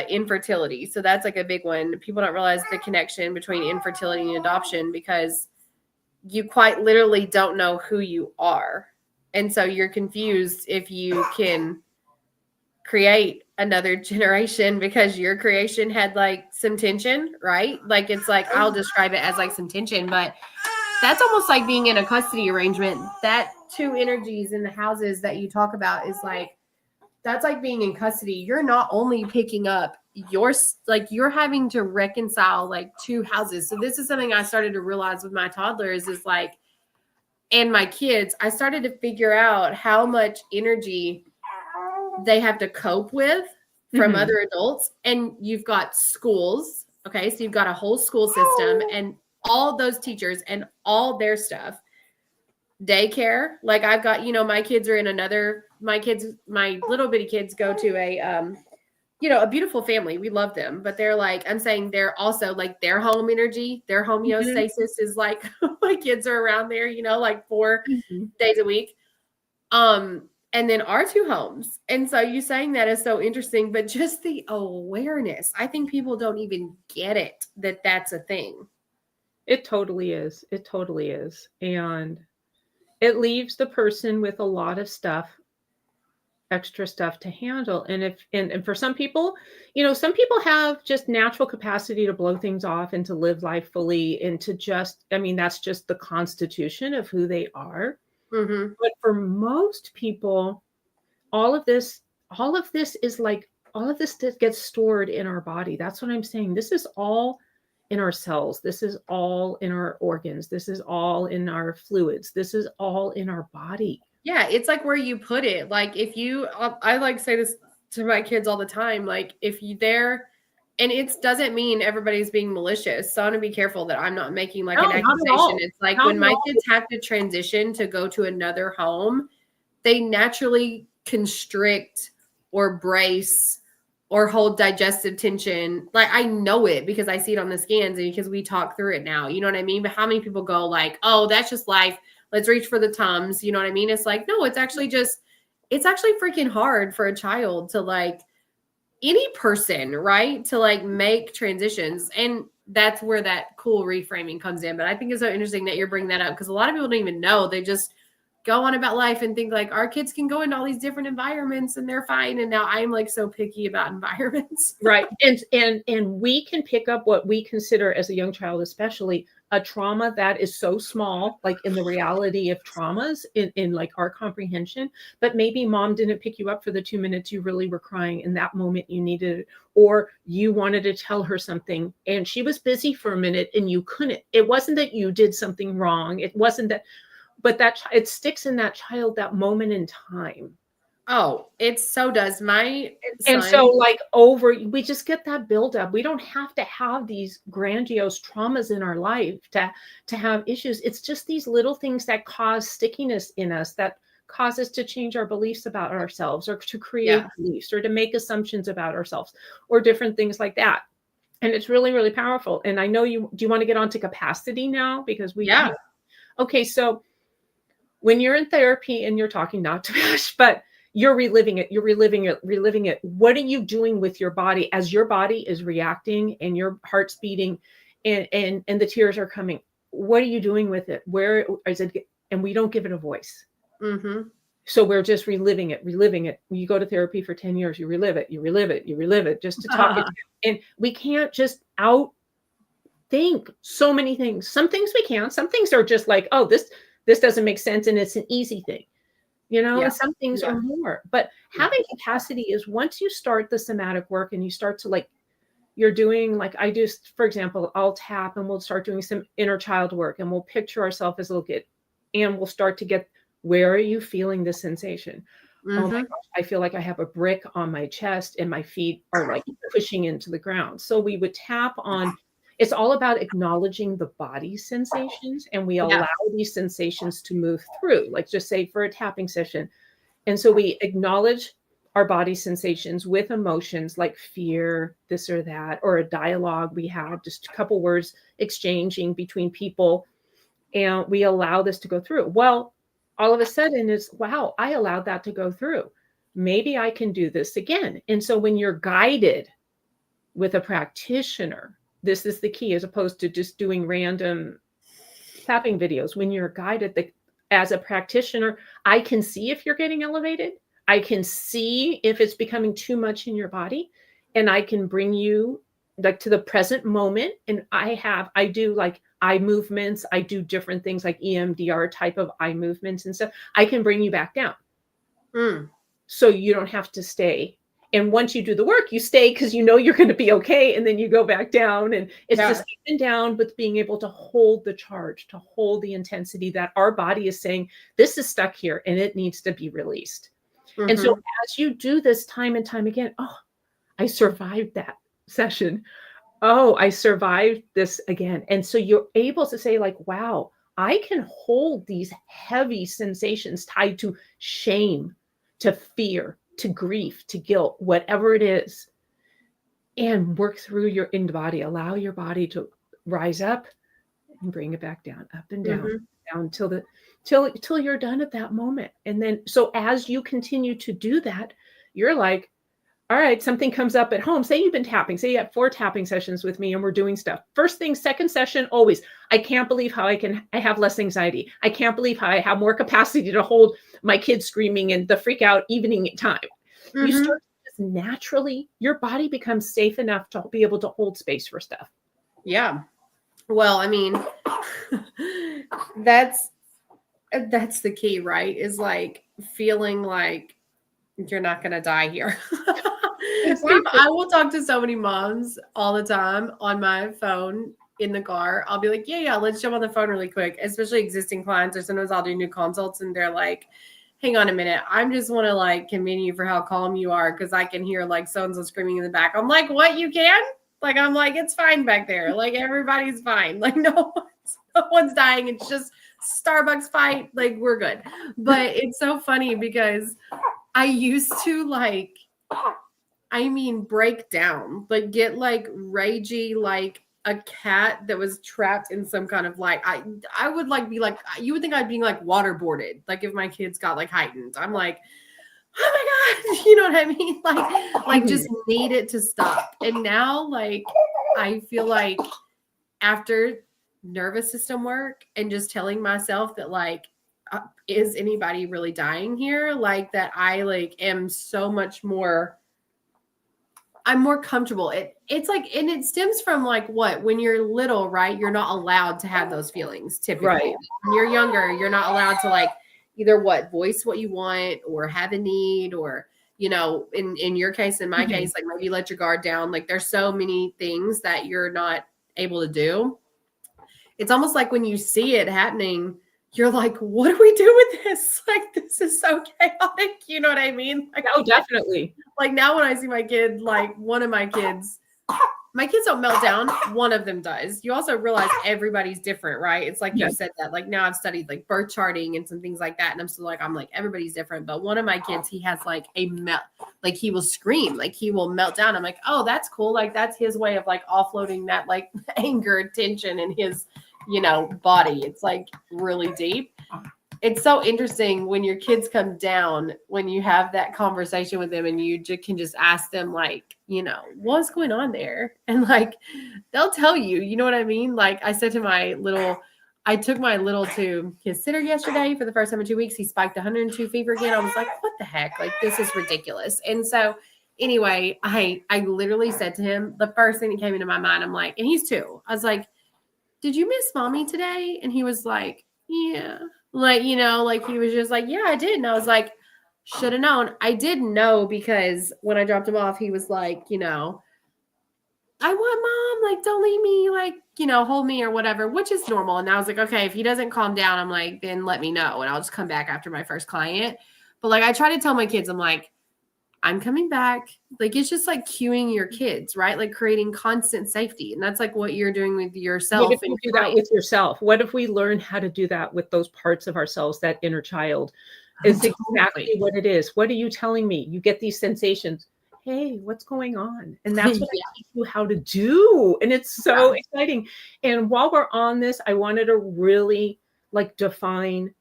Speaker 1: infertility. So that's like a big one. People don't realize the connection between infertility and adoption because you quite literally don't know who you are. And so you're confused if you can create another generation because your creation had like some tension, right? Like it's like I'll describe it as like some tension, but that's almost like being in a custody arrangement. That two energies in the houses that you talk about is like that's like being in custody. You're not only picking up your like you're having to reconcile like two houses. So this is something I started to realize with my toddlers is like and my kids, I started to figure out how much energy they have to cope with from other adults. And you've got schools. Okay. So you've got a whole school system and all those teachers and all their stuff. Daycare. Like I've got, you know, my kids are in another, my little bitty kids go to a, you know, a beautiful family. We love them, but they're like, I'm saying they're also like their home energy, their homeostasis is like my kids are around there, you know, like 4 days a week. And then our two homes. And so you saying that is so interesting, but just the awareness, I think people don't even get it, that that's a thing.
Speaker 2: It totally is. It totally is. And it leaves the person with a lot of stuff, extra stuff to handle. And for some people, you know, some people have just natural capacity to blow things off and to live life fully and to just, I mean, that's just the constitution of who they are.
Speaker 1: Mm-hmm.
Speaker 2: But for most people, all of this is like all of this gets stored in our body. That's what I'm saying. This is all in our cells. This is all in our organs. This is all in our fluids. This is all in our body.
Speaker 1: Yeah, it's like where you put it. Like if you, I like say this to my kids all the time. Like if you there, and it doesn't mean everybody's being malicious. So I want to be careful that I'm not making like
Speaker 2: No,
Speaker 1: an
Speaker 2: not at all.
Speaker 1: accusation. It's like
Speaker 2: Not
Speaker 1: when
Speaker 2: at
Speaker 1: my
Speaker 2: all.
Speaker 1: kids have to transition to go to another home, they naturally constrict or brace or hold digestive tension. Like I know it because I see it on the scans and because we talk through it now. You know what I mean? But how many people go like, oh, that's just life. Let's reach for the Tums. You know what I mean? It's like, no, it's actually freaking hard for a child to like any person, right? To like make transitions. And that's where that cool reframing comes in. But I think it's so interesting that you're bringing that up because a lot of people don't even know. They just go on about life and think like our kids can go into all these different environments and they're fine. And now I'm like so picky about environments.
Speaker 2: Right. And we can pick up what we consider as a young child, especially a trauma that is so small, like in the reality of traumas in like our comprehension, but maybe mom didn't pick you up for the 2 minutes you really were crying in that moment you needed it, or you wanted to tell her something and she was busy for a minute and you couldn't. It wasn't that you did something wrong. It wasn't that, but that it sticks in that child, that moment in time.
Speaker 1: Oh, it so does. My
Speaker 2: And
Speaker 1: son,
Speaker 2: so like we just get that buildup. We don't have to have these grandiose traumas in our life to have issues. It's just these little things that cause stickiness in us, that cause us to change our beliefs about ourselves or to create beliefs or to make assumptions about ourselves or different things like that. And it's really, really powerful. And I know do you want to get onto capacity now? Because okay, so when you're in therapy and you're talking, not to bash, but you're reliving it. What are you doing with your body as your body is reacting and your heart's beating and the tears are coming? What are you doing with it? Where is it? And we don't give it a voice.
Speaker 1: Mm-hmm.
Speaker 2: So we're just reliving it. You go to therapy for 10 years, you relive it just to talk it. And we can't just think so many things. Some things we can. Some things are just like, oh, this doesn't make sense and it's an easy thing. You know, and some things are more. But having capacity is once you start the somatic work and you start to like, you're doing like I do, for example, I'll tap and we'll start doing some inner child work and we'll picture ourselves as a little kid and we'll start to get, where are you feeling this sensation?
Speaker 1: Mm-hmm.
Speaker 2: Oh my gosh, I feel like I have a brick on my chest and my feet are like pushing into the ground. So we would tap on, it's all about acknowledging the body sensations and we allow these sensations to move through, like just say for a tapping session. And so we acknowledge our body sensations with emotions like fear, this or that, or a dialogue we had, just a couple words exchanging between people, and we allow this to go through. Well, all of a sudden it's, wow, I allowed that to go through. Maybe I can do this again. And so when you're guided with a practitioner, this is the key, as opposed to just doing random tapping videos. When you're guided, as a practitioner, I can see if you're getting elevated. I can see if it's becoming too much in your body, and I can bring you like to the present moment. And I do like eye movements. I do different things like EMDR type of eye movements and stuff. I can bring you back down. So you don't have to stay. And once you do the work, you stay because you know you're going to be okay. And then you go back down. And it's just up and down with being able to hold the charge, to hold the intensity that our body is saying, this is stuck here and it needs to be released. And so as you do this time and time again, oh, I survived that session. Oh, I survived this again. And so you're able to say like, wow, I can hold these heavy sensations tied to shame, to fear, to grief, to guilt, whatever it is, and work through your in body. Allow your body to rise up and bring it back down, up and down, down till you're done at that moment. And then, so as you continue to do that, you're like, all right, something comes up at home. Say you've been tapping, say you have 4 tapping sessions with me and we're doing stuff. First thing, second session, always, I can't believe how I have less anxiety. I can't believe how I have more capacity to hold my kids screaming and the freak out evening time. You start just naturally, your body becomes safe enough to be able to hold space for stuff.
Speaker 1: Yeah. Well, I mean, that's the key, right? Is like feeling like you're not going to die here. Exactly. I will talk to so many moms all the time on my phone in the car. I'll be like, yeah, let's jump on the phone really quick, especially existing clients, or sometimes I'll do new consults and they're like, hang on a minute, I just want to like commend you for how calm you are because I can hear like so-and-so screaming in the back. I'm like, what, you can? Like, I'm like, it's fine back there. Like, everybody's fine. Like, no one's dying. It's just Starbucks fight. Like, we're good. But it's so funny because I used to like, break down, like get like ragey, like a cat that was trapped in some kind of like, I would like be like, you would think I'd be like waterboarded. Like if my kids got like heightened, I'm like, oh my God, you know what I mean? Like just need it to stop. And now like, I feel like after nervous system work and just telling myself that like, is anybody really dying here? Like that I like am so much more, I'm more comfortable. It's like, and it stems from like what, when you're little, right? You're not allowed to have those feelings typically. Right. When you're younger, you're not allowed to like either voice what you want or have a need, or, you know, in your case, in my case, like maybe let your guard down. Like there's so many things that you're not able to do. It's almost like when you see it happening, you're like, what do we do with this? Like, this is so chaotic. You know what I mean? Like,
Speaker 2: oh, definitely.
Speaker 1: Like now when I see my kid, like one of my kids don't melt down. One of them does. You also realize everybody's different, right? It's like you said that, like now I've studied like birth charting and some things like that. And I'm still like, everybody's different. But one of my kids, he has like like he will scream, like he will melt down. I'm like, oh, that's cool. Like that's his way of like offloading that like anger, tension in his, you know, body. It's like really deep. It's so interesting when your kids come down, when you have that conversation with them and you can just ask them like, you know, what's going on there? And like, they'll tell you, you know what I mean? Like I said to I took my little to his sitter yesterday for the first time in 2 weeks. He spiked 102 fever again. I was like, what the heck? Like, this is ridiculous. And so anyway, I literally said to him, the first thing that came into my mind, I'm like, and he's 2. I was like, did you miss mommy today? And he was like, yeah. Like, you know, like he was just like, yeah, I did. And I was like, should have known. I didn't know because when I dropped him off, he was like, you know, I want mom, like, don't leave me, like, you know, hold me or whatever, which is normal. And I was like, okay, if he doesn't calm down, I'm like, then let me know. And I'll just come back after my first client. But like, I try to tell my kids, I'm like, I'm coming back. Like, it's just like cueing your kids, right? Like creating constant safety. And that's like what you're doing with yourself.
Speaker 2: What if you do that with yourself? What if we learn how to do that with those parts of ourselves, that inner child, is exactly
Speaker 1: Totally.
Speaker 2: what it is. What are you telling me? You get these sensations. Hey, what's going on? And that's what I
Speaker 1: Yeah.
Speaker 2: teach you how to do. And it's so
Speaker 1: Yeah.
Speaker 2: exciting. And while we're on this, I wanted to really like define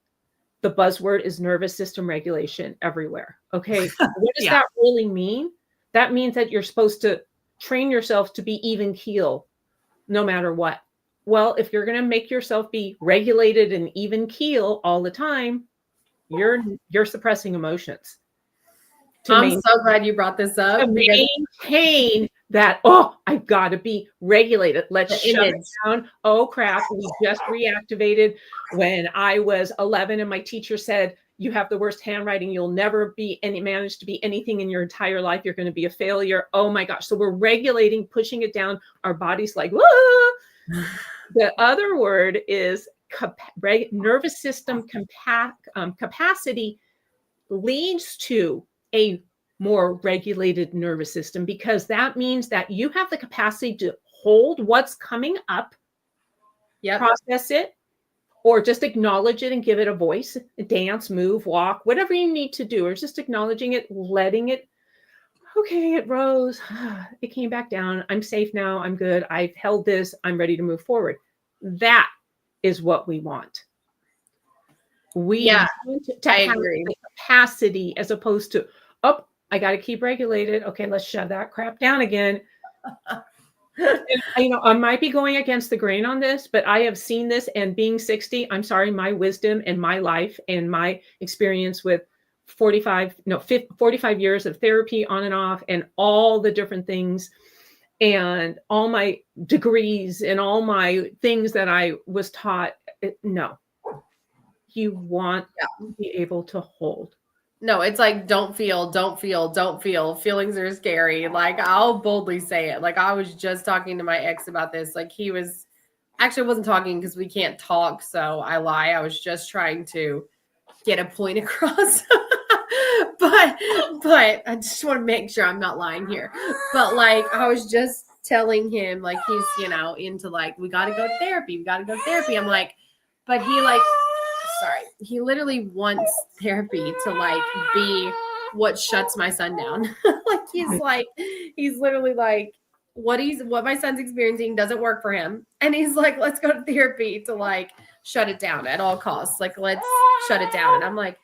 Speaker 2: the buzzword is nervous system regulation everywhere. Okay. What does
Speaker 1: Yeah.
Speaker 2: that really mean? That means that you're supposed to train yourself to be even keel no matter what. Well, if you're going to make yourself be regulated and even keel all the time, you're suppressing emotions to
Speaker 1: I'm
Speaker 2: maintain
Speaker 1: so glad you brought this
Speaker 2: to
Speaker 1: up because
Speaker 2: maintain that, oh, I've got to be regulated. Let's
Speaker 1: the
Speaker 2: shut it
Speaker 1: image.
Speaker 2: down. Oh, crap. We just reactivated when I was 11 and my teacher said, you have the worst handwriting. You'll never be any manage to be anything in your entire life. You're going to be a failure. Oh my gosh. So we're regulating, pushing it down. Our body's like, whoa. The other word is nervous system capacity leads to a more regulated nervous system because that means that you have the capacity to hold what's coming up,
Speaker 1: Yep.
Speaker 2: process it, or just acknowledge it and give it a voice, dance, move, walk, whatever you need to do, or just acknowledging it, letting it, okay, it rose, it came back down. I'm safe now. I'm good. I've held this. I'm ready to move forward. That is what we want. We
Speaker 1: Yeah,
Speaker 2: want to
Speaker 1: I
Speaker 2: have
Speaker 1: agree.
Speaker 2: the capacity as opposed to, oh, I got to keep regulated. Okay, let's shove that crap down again. And, I might be going against the grain on this, but I have seen this, and being 60, I'm sorry, my wisdom and my life and my experience with 45 years of therapy on and off and all the different things and all my degrees and all my things that I was taught. No, you want to be able to hold.
Speaker 1: No, it's like don't feel, don't feel, don't feel. Feelings are scary. Like I'll boldly say it. Like I was just talking to my ex about this. Like he was actually I wasn't talking because we can't talk, so I lie. I was just trying to get a point across. but I just want to make sure I'm not lying here. But like I was just telling him like he's, into like we got to go to therapy. We got to go to therapy. I'm like but he like sorry. He literally wants therapy to like be what shuts my son down. He's literally like what my son's experiencing doesn't work for him. And he's like, let's go to therapy to like shut it down at all costs. Like, let's shut it down. And I'm like,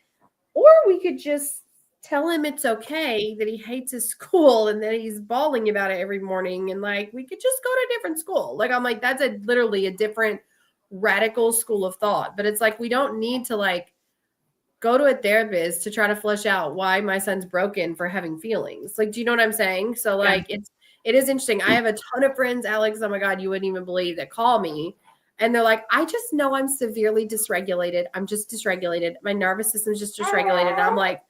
Speaker 1: or we could just tell him it's okay that he hates his school and that he's bawling about it every morning. And like, we could just go to a different school. Like, I'm like, that's literally a different radical school of thought. But it's like, we don't need to like go to a therapist to try to flesh out why my son's broken for having feelings. Like, do you know what I'm saying? So like, it is interesting. I have a ton of friends, Alex, oh my God, you wouldn't even believe, that call me and they're like, I just know I'm severely dysregulated. I'm just dysregulated. My nervous system's just dysregulated. And I'm like,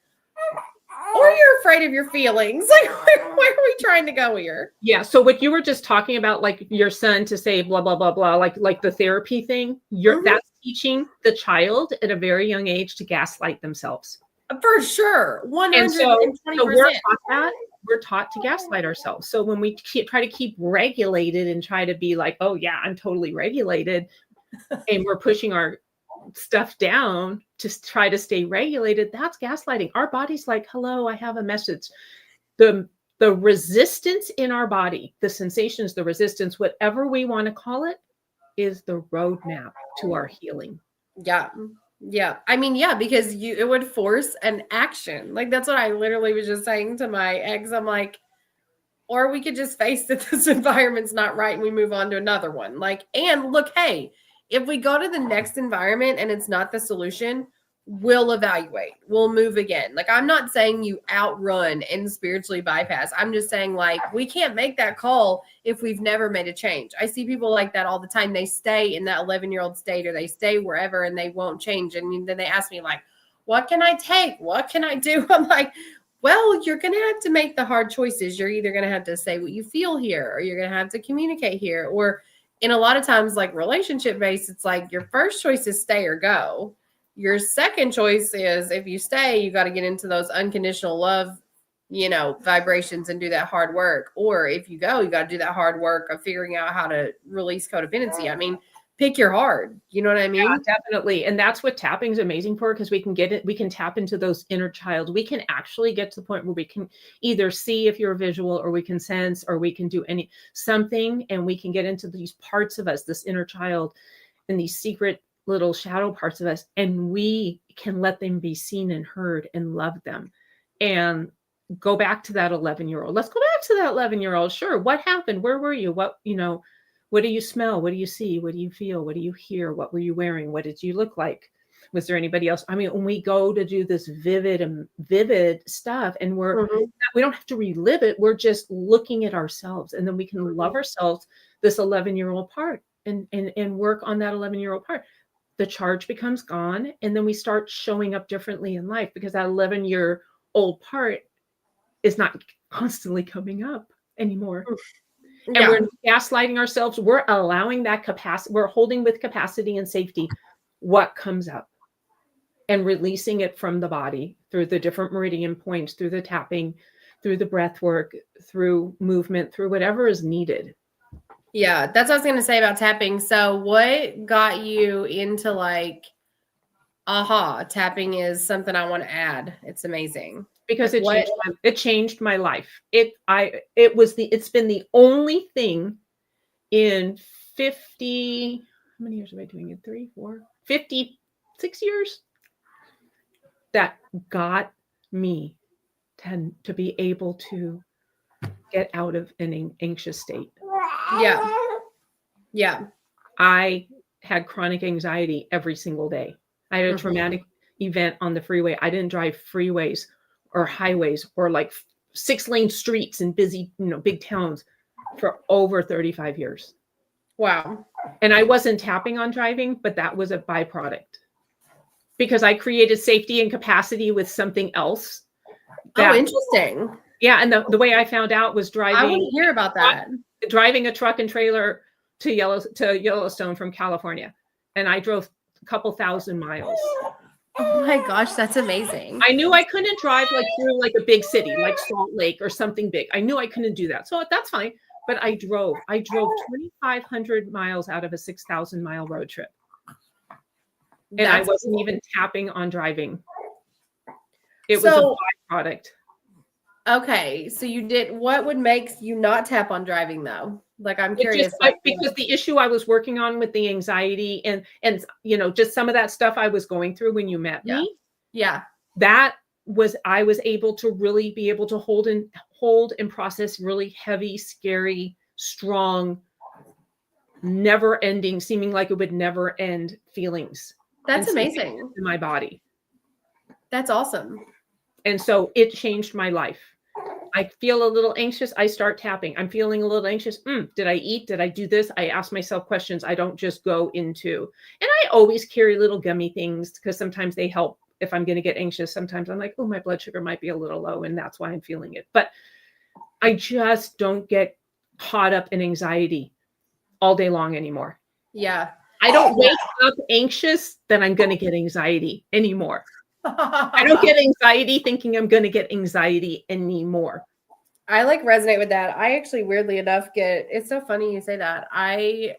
Speaker 1: or you're afraid of your feelings. Like, where are we trying to go here?
Speaker 2: Yeah. So what you were just talking about, like your son to say blah, blah, blah, blah, like the therapy thing, that's teaching the child at a very young age to gaslight themselves.
Speaker 1: For sure. 120%.
Speaker 2: And so we're taught to gaslight ourselves. So when we try to keep regulated and try to be like, oh yeah, I'm totally regulated, and we're pushing our stuff down to try to stay regulated, that's gaslighting. Our body's like, hello, I have a message. The resistance in our body, the sensations, the resistance, whatever we want to call it, is the roadmap to our healing.
Speaker 1: Yeah. Yeah. I mean, yeah, because it would force an action. Like that's what I literally was just saying to my ex. I'm like, or we could just face that this environment's not right and we move on to another one. Like, and look, hey, if we go to the next environment and it's not the solution, we'll evaluate. We'll move again. Like, I'm not saying you outrun and spiritually bypass. I'm just saying, like, we can't make that call if we've never made a change. I see people like that all the time. They stay in that 11-year-old state or they stay wherever and they won't change. And then they ask me, like, what can I take? What can I do? I'm like, well, you're going to have to make the hard choices. You're either going to have to say what you feel here, or you're going to have to communicate here. Or in a lot of times, like relationship based, it's like your first choice is stay or go. Your second choice is if you stay, you got to get into those unconditional love, vibrations and do that hard work. Or if you go, you got to do that hard work of figuring out how to release codependency. I mean, pick your heart. You know what I mean?
Speaker 2: Yeah, definitely. And that's what tapping is amazing for, because we can get it, we can tap into those inner child. We can actually get to the point where we can either see if you're visual, or we can sense, or we can do something, and we can get into these parts of us, this inner child, and these secret little shadow parts of us, and we can let them be seen and heard and love them. And go back to that 11-year-old. Let's go back to that 11-year-old. Sure. What happened? Where were you? What do you smell? What do you see? What do you feel? What do you hear? What were you wearing? What did you look like? Was there anybody else? I mean, when we go to do this vivid stuff, and we don't have to relive it. We're just looking at ourselves, and then we can love ourselves, this 11-year-old part, and work on that 11-year-old part. The charge becomes gone, and then we start showing up differently in life, because that 11-year-old part is not constantly coming up anymore. And we're gaslighting ourselves. We're allowing that capacity. We're holding with capacity and safety what comes up, and releasing it from the body through the different meridian points, through the tapping, through the breath work, through movement, through whatever is needed.
Speaker 1: Yeah, that's what I was going to say about tapping. So what got you into like, tapping is something I want to add. It's amazing.
Speaker 2: Because it changed my life. It's been the only thing in 50, how many years am I doing it? 56 years that got me to be able to get out of an anxious state.
Speaker 1: Yeah. Yeah.
Speaker 2: I had chronic anxiety every single day. I had a traumatic event on the freeway. I didn't drive freeways or highways or like 6-lane streets in busy, big towns for over 35 years.
Speaker 1: Wow.
Speaker 2: And I wasn't tapping on driving, but that was a byproduct, because I created safety and capacity with something else.
Speaker 1: Interesting.
Speaker 2: Yeah. And the way I found out was driving.
Speaker 1: I want to hear about that.
Speaker 2: Driving a truck and trailer to Yellowstone from California. And I drove a couple thousand miles.
Speaker 1: Oh my gosh, that's amazing.
Speaker 2: I knew I couldn't drive like through like a big city, like Salt Lake or something big. I knew I couldn't do that. So that's fine. But I drove 2,500 miles out of a 6,000-mile road trip. And I wasn't even tapping on driving. It was a byproduct.
Speaker 1: Okay. So what would make you not tap on driving though? Like, I'm curious.
Speaker 2: Because the issue I was working on with the anxiety and just some of that stuff I was going through when you met me.
Speaker 1: Yeah.
Speaker 2: I was able to really be able to hold and process really heavy, scary, strong, never ending, seeming like it would never end feelings.
Speaker 1: That's amazing.
Speaker 2: In my body.
Speaker 1: That's awesome.
Speaker 2: And so it changed my life. I feel a little anxious. I start tapping. I'm feeling a little anxious. Did I eat? Did I do this? I ask myself questions. I don't just go into, and I always carry little gummy things because sometimes they help if I'm going to get anxious. Sometimes I'm like, oh, my blood sugar might be a little low and that's why I'm feeling it. But I just don't get caught up in anxiety all day long anymore.
Speaker 1: Yeah.
Speaker 2: I don't wake up anxious that I'm going to get anxiety anymore. I don't get anxiety thinking I'm going to get anxiety anymore.
Speaker 1: I like resonate with that. I actually, weirdly enough, it's so funny you say that. I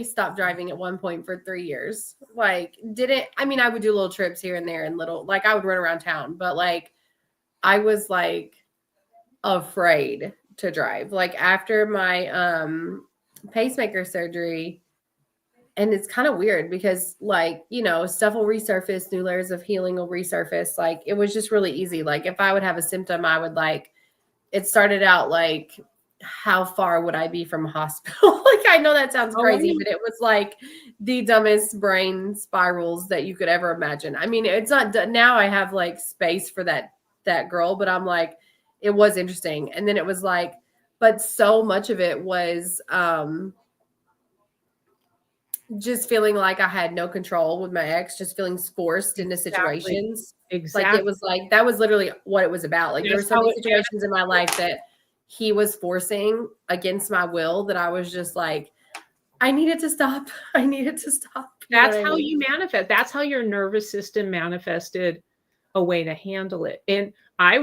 Speaker 1: stopped driving at one point for 3 years. Like, I would do little trips here and there and like I would run around town, but like I was like afraid to drive. Like after my pacemaker surgery. And it's kind of weird because like, stuff will resurface, new layers of healing will resurface. Like it was just really easy. Like if I would have a symptom, I would it started out like, how far would I be from a hospital? Like, I know that sounds crazy, but it was like the dumbest brain spirals that you could ever imagine. I mean, it's not now I have like space for that girl, but I'm like, it was interesting. And then it was like, but so much of it was, just feeling like I had no control with my ex, just feeling forced into situations.
Speaker 2: Exactly.
Speaker 1: Like it was like, that was literally what it was about. Like there were so many situations in my life that he was forcing against my will that I was just like, I needed to stop. I needed to stop.
Speaker 2: That's how you manifest. That's how your nervous system manifested a way to handle it. And I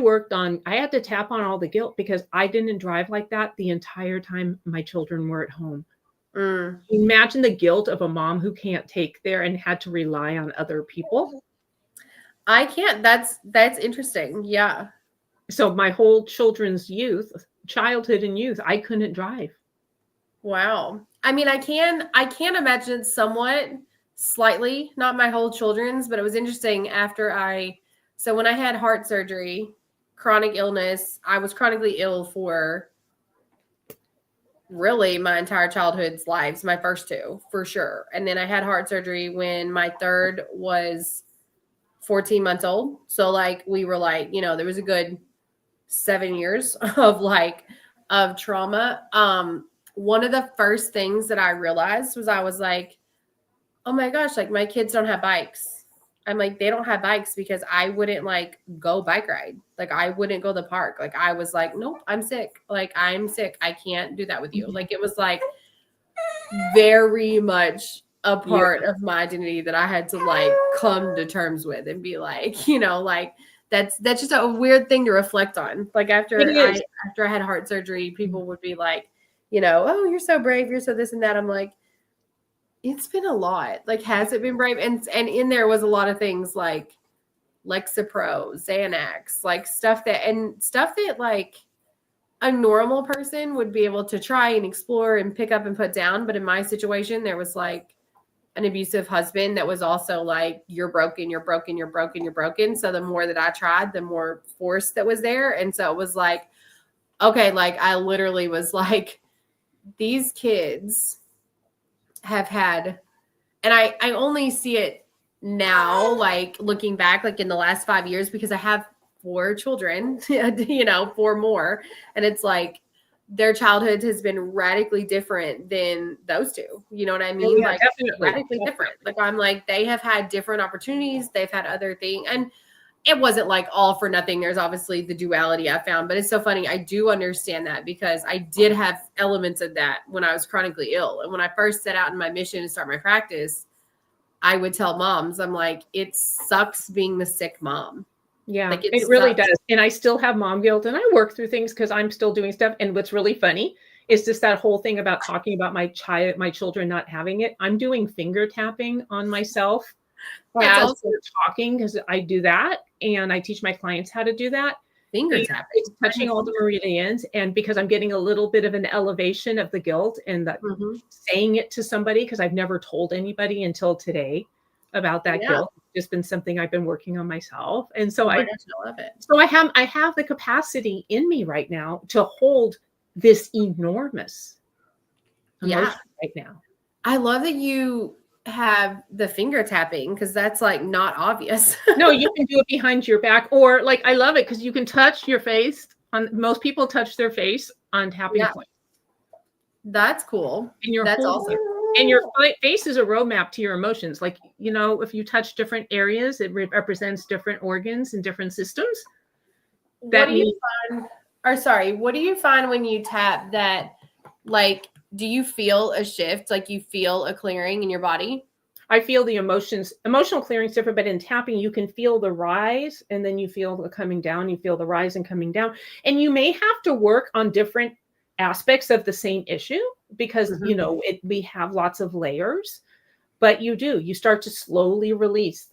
Speaker 2: had to tap on all the guilt because I didn't drive like that the entire time my children were at home.
Speaker 1: Mm.
Speaker 2: Imagine the guilt of a mom who can't take there and had to rely on other people.
Speaker 1: I can't. That's interesting. Yeah.
Speaker 2: So my whole childhood and youth, I couldn't drive.
Speaker 1: Wow. I mean, I can imagine somewhat slightly, not my whole children's, but it was interesting so when I had heart surgery, chronic illness, I was chronically ill for really my entire childhood's lives, my first two for sure. And then I had heart surgery when my third was 14 months old. So like we were like, there was a good 7 years of trauma. One of the first things that I realized was I was like, oh my gosh, like my kids don't have bikes. I'm like, they don't have bikes because I wouldn't like go bike ride. Like I wouldn't go to the park. Like I was like, nope, I'm sick. Like I'm sick. I can't do that with you. Like it was like very much a part of my identity that I had to like come to terms with and be like, like that's just a weird thing to reflect on. Like after I had heart surgery, people would be like, oh, you're so brave, you're so this and that. I'm like, it's been a lot. Like, has it been brave? And in there was a lot of things like Lexapro, Xanax, like stuff that like a normal person would be able to try and explore and pick up and put down. But in my situation, there was like an abusive husband that was also like, you're broken, you're broken, you're broken, you're broken. So the more that I tried, the more force that was there. And so it was like, okay, like I literally was like, these kids have had, and I only see it now, like looking back, like in the last 5 years, because I have 4 children, 4 more. And it's like their childhood has been radically different than those two. You know what I mean?
Speaker 2: Yeah,
Speaker 1: like
Speaker 2: definitely.
Speaker 1: radically different. Like I'm like, they have had different opportunities. They've had other things. And it wasn't like all for nothing. There's obviously the duality I found, but it's so funny. I do understand that because I did have elements of that when I was chronically ill. And when I first set out in my mission to start my practice, I would tell moms, I'm like, it sucks being the sick mom.
Speaker 2: Yeah,
Speaker 1: like
Speaker 2: it really does. And I still have mom guilt and I work through things because I'm still doing stuff. And what's really funny is just that whole thing about talking about my children not having it. I'm doing finger tapping on myself as we're talking because I do that. And I teach my clients how to do that.
Speaker 1: Finger tapping.
Speaker 2: It's touching all the meridians. And because I'm getting a little bit of an elevation of the guilt and that saying it to somebody, because I've never told anybody until today about that guilt. It's just been something I've been working on myself. And so I
Speaker 1: love it.
Speaker 2: So I have the capacity in me right now to hold this enormous emotion right now.
Speaker 1: I love that you have the finger tapping because that's like not obvious.
Speaker 2: No, you can do it behind your back, or like I love it because you can touch your face. Most people touch their face on tapping points.
Speaker 1: That's cool.
Speaker 2: And that's awesome. And your face is a roadmap to your emotions. Like, if you touch different areas, it represents different organs and different systems.
Speaker 1: What do you find when you tap that? Like, do you feel a shift? Like you feel a clearing in your body?
Speaker 2: I feel the emotions. Emotional clearing is different, but in tapping, you can feel the rise and then you feel the coming down. You feel the rise and coming down. And you may have to work on different aspects of the same issue because, we have lots of layers, but you start to slowly release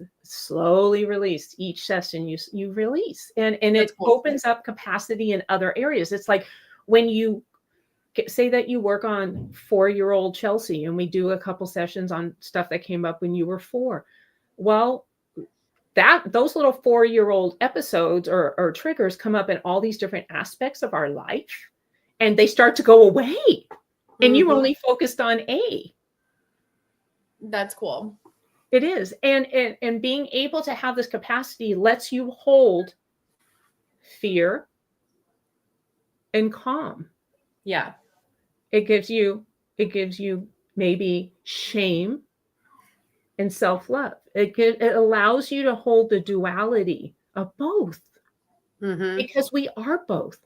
Speaker 2: each session. You release and it opens up capacity in other areas. It's like when you say that you work on 4-year-old Chelsea and we do a couple sessions on stuff that came up when you were 4. Well, those little 4-year-old episodes or triggers come up in all these different aspects of our life and they start to go away and you only focused on A.
Speaker 1: That's cool.
Speaker 2: It is. And being able to have this capacity lets you hold fear and calm.
Speaker 1: Yeah.
Speaker 2: It gives you maybe shame and self-love. It allows you to hold the duality of both because we are both.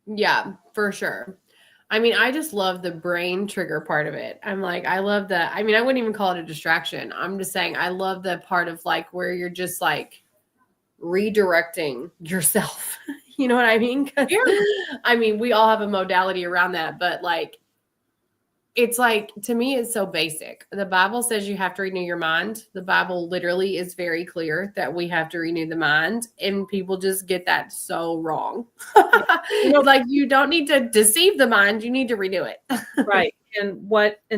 Speaker 1: Yeah, for sure. I mean, I just love the brain trigger part of it. I'm like, I love that. I mean, I wouldn't even call it a distraction. I'm just saying I love the part of like where you're just like redirecting yourself. You know what I mean? Yeah. I mean, we all have a modality around that, but like it's like, to me, it's so basic. The Bible says you have to renew your mind. The Bible literally is very clear that we have to renew the mind, and people just get that so wrong. Like, you don't need to deceive the mind, you need to renew it.
Speaker 2: Right. And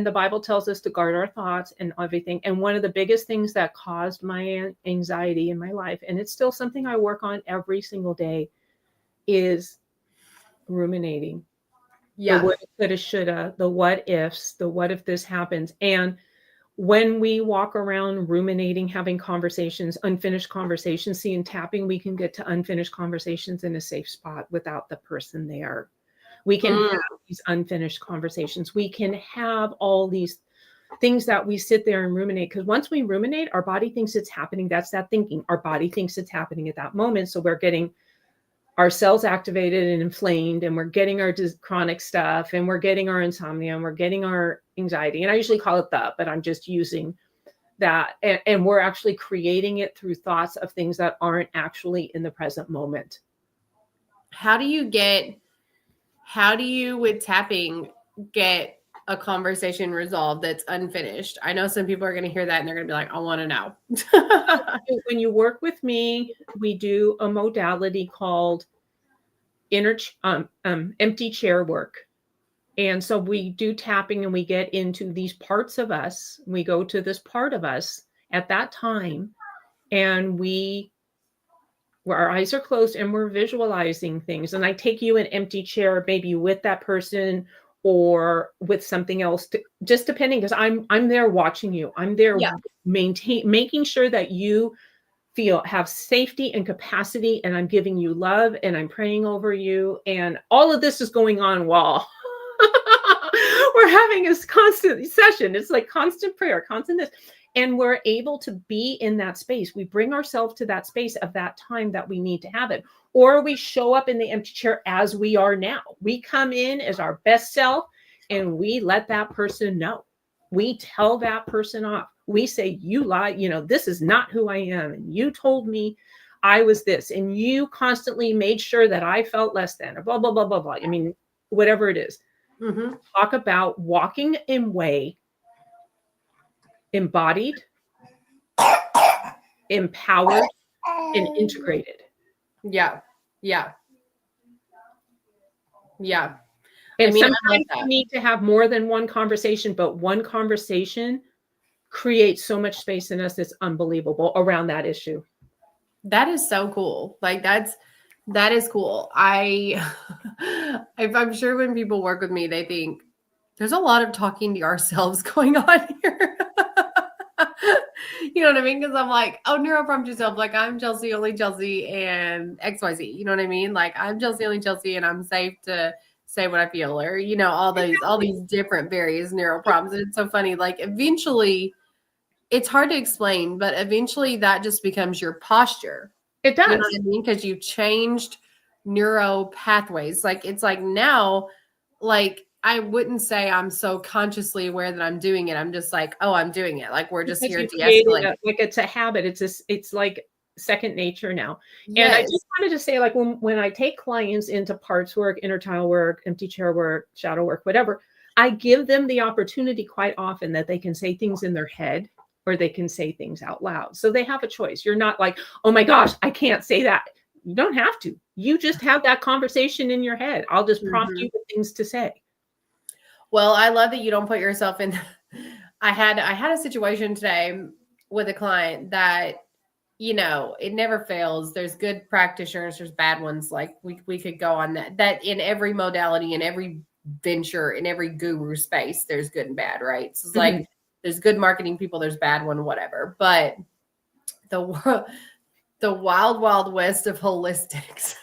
Speaker 2: the Bible tells us to guard our thoughts and everything. And one of the biggest things that caused my anxiety in my life, and it's still something I work on every single day, is ruminating.
Speaker 1: Yeah.
Speaker 2: The woulda, coulda, shoulda, the what ifs, the what if this happens. And when we walk around ruminating, having conversations, unfinished conversations, seeing tapping, we can get to unfinished conversations in a safe spot without the person there. We can have these unfinished conversations. We can have all these things that we sit there and ruminate, because once we ruminate, our body thinks it's happening. That's that thinking. Our body thinks it's happening at that moment. So we're getting our cells activated and inflamed, and we're getting our chronic stuff, and we're getting our insomnia, and we're getting our anxiety. And I usually call it that, but I'm just using that. And we're actually creating it through thoughts of things that aren't actually in the present moment.
Speaker 1: How do you, with tapping, get a conversation resolved that's unfinished? I know some people are going to hear that and they're going to be like, I want to know.
Speaker 2: When you work with me, we do a modality called empty chair work. And so we do tapping, and we get into these parts of us. We go to this part of us at that time, and where our eyes are closed and we're visualizing things. And I take you an empty chair, maybe with that person or with something else, just depending, because I'm there watching you. I'm there making sure that you have safety and capacity, and I'm giving you love, and I'm praying over you. And all of this is going on while we're having this constant session. It's like constant prayer, constant this. And we're able to be in that space. We bring ourselves to that space of that time that we need to have it. Or we show up in the empty chair as we are now. We come in as our best self, and we let that person know. We tell that person off. We say, you lie, this is not who I am. And you told me I was this, and you constantly made sure that I felt less than, or blah, blah, blah, blah, blah. I mean, whatever it is. Mm-hmm. Talk about walking in way, embodied, empowered, and integrated.
Speaker 1: Yeah. Yeah. Yeah.
Speaker 2: And sometimes you need to have more than one conversation, but one conversation creates so much space in us that's unbelievable around that issue.
Speaker 1: That is so cool. Like, that is cool. I'm sure when people work with me, they think there's a lot of talking to ourselves going on here. You know what I mean? Because I'm like, oh, neuroprompt yourself. Like, I'm Chelsea, only Chelsea, and XYZ. You know what I mean? Like, I'm Chelsea, only Chelsea, and I'm safe to say what I feel, or, all these different various neuroprompts. And it's so funny. Like, eventually, it's hard to explain, but eventually that just becomes your posture.
Speaker 2: It does.
Speaker 1: You know what I mean? Because you've changed neuro pathways. Like, it's like now, like, I wouldn't say I'm so consciously aware that I'm doing it. I'm just like, oh, I'm doing it. Like, we're just here to de-escalate.
Speaker 2: Like, it's a habit. It's like second nature now. Yes. And I just wanted to say, like, when I take clients into parts work, inner child work, empty chair work, shadow work, whatever, I give them the opportunity quite often that they can say things in their head, or they can say things out loud. So they have a choice. You're not like, oh my gosh, I can't say that. You don't have to. You just have that conversation in your head. I'll just prompt you with things to say.
Speaker 1: Well, I love that you don't put yourself in. I had a situation today with a client that, it never fails. There's good practitioners, there's bad ones. Like, we could go on that in every modality, in every venture, in every guru space, there's good and bad, right? So it's like, there's good marketing people, there's bad one, whatever. But the wild, wild west of holistics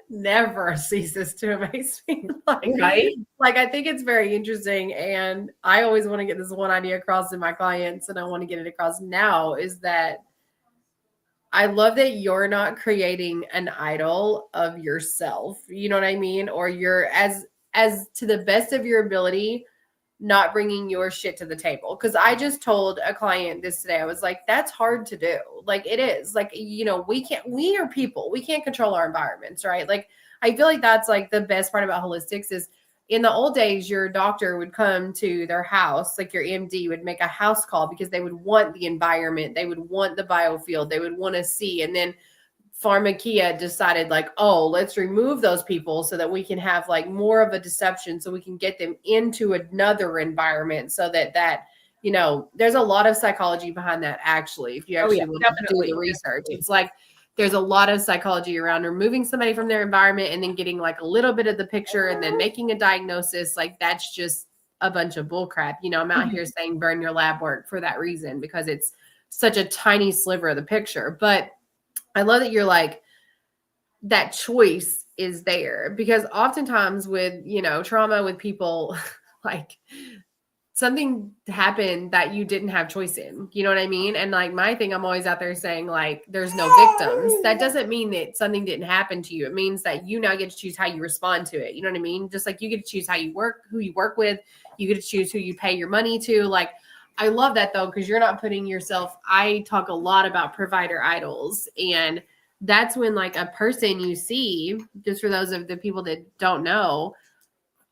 Speaker 1: never ceases to amaze me. Like, I think it's very interesting. And I always want to get this one idea across to my clients, and I want to get it across now, is that I love that you're not creating an idol of yourself. You know what I mean? Or you're, as to the best of your ability, not bringing your shit to the table. Because I just told a client this today. I was like, that's hard to do. Like, it is. Like, we are people. We can't control our environments, right? Like, I feel like that's like the best part about holistics is in the old days, your doctor would come to their house, like your MD would make a house call because they would want the environment, they would want the biofield, they would want to see. And then Pharmacia decided like, oh, let's remove those people so that we can have like more of a deception, so we can get them into another environment, so that you know, there's a lot of psychology behind that. Actually, if you actually want to do the research, it's like there's a lot of psychology around removing somebody from their environment and then getting like a little bit of the picture and then making a diagnosis. Like that's just a bunch of bull crap. You know, I'm out here saying burn your lab work for that reason, because it's such a tiny sliver of the picture. But I love that you're like, that choice is there, because oftentimes with, you know, trauma with people, like something happened that you didn't have choice in, you know what I mean? And like my thing, I'm always out there saying like, there's no victims. That doesn't mean that something didn't happen to you. It means that you now get to choose how you respond to it. You know what I mean? Just like you get to choose how you work, who you work with, you get to choose who you pay your money to. Like, I love that though, because you're not putting yourself, I talk a lot about provider idols, and that's when like a person you see, just for those of the people that don't know,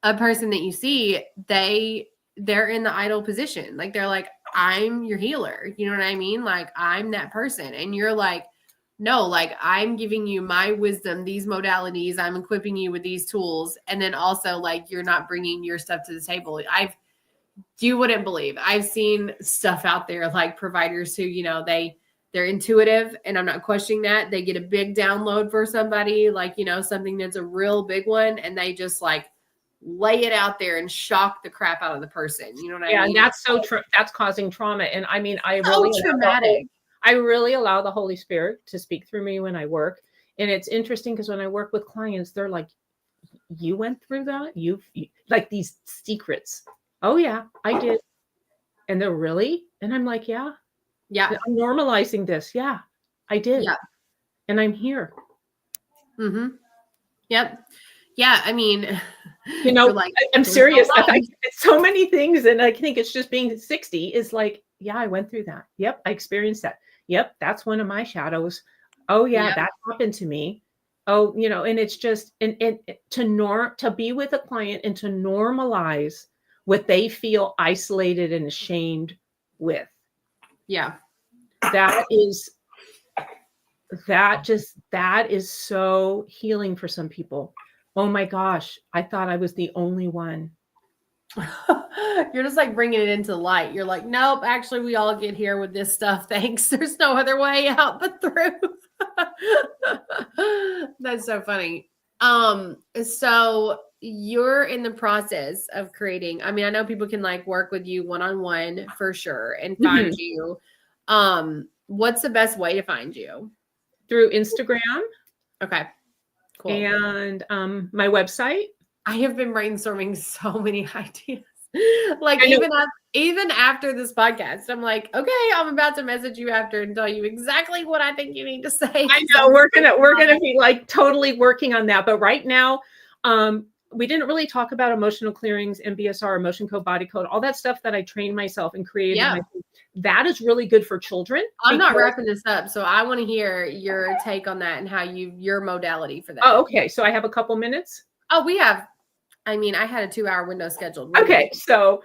Speaker 1: a person that you see, they're in the idol position. Like they're like, I'm your healer. You know what I mean? Like I'm that person. And you're like, no, like I'm giving you my wisdom, these modalities, I'm equipping you with these tools. And then also like, you're not bringing your stuff to the table. You wouldn't believe, I've seen stuff out there, like providers who, you know, they're intuitive, and I'm not questioning that. They get a big download for somebody, like, you know, something that's a real big one, and they just like lay it out there and shock the crap out of the person. You know what I mean?
Speaker 2: Yeah, and that's so that's causing trauma. And I mean, I really allow the Holy Spirit to speak through me when I work. And it's interesting because when I work with clients, they're like, you went through that? You like these secrets. Oh yeah, I did. And they're really? And I'm like, yeah. I'm normalizing this. Yeah, I did. Yeah. And I'm here.
Speaker 1: Mm-hmm. Yep. Yeah. I mean,
Speaker 2: you know, like, I'm serious. It's so many things. And I think it's just being 60 is like, yeah, I went through that. Yep. I experienced that. Yep. That's one of my shadows. Oh yeah, that happened to me. Oh, you know, and it's just, and to be with a client and to normalize what they feel isolated and ashamed with. Yeah. That is so healing for some people. Oh my gosh, I thought I was the only one.
Speaker 1: You're just like bringing it into light. You're like, nope, actually we all get here with this stuff. Thanks. There's no other way out but through. That's so funny. So you're in the process of creating, I mean, I know people can like work with you one-on-one for sure and find you. What's the best way to find you?
Speaker 2: Through Instagram.
Speaker 1: Okay. Cool.
Speaker 2: And my website.
Speaker 1: I have been brainstorming so many ideas. Like even after this podcast, I'm like, okay, I'm about to message you after and tell you exactly what I think you need to say.
Speaker 2: I know we're gonna be like totally working on that. But right now, we didn't really talk about emotional clearings, MBSR, emotion code, body code, all that stuff that I trained myself and created. Yeah. That is really good for children.
Speaker 1: I'm not wrapping this up, so I want to hear your take on that and how your modality for that.
Speaker 2: Oh, okay. So I have a couple minutes.
Speaker 1: Oh, we have. I mean, I had a 2-hour window scheduled.
Speaker 2: Okay, so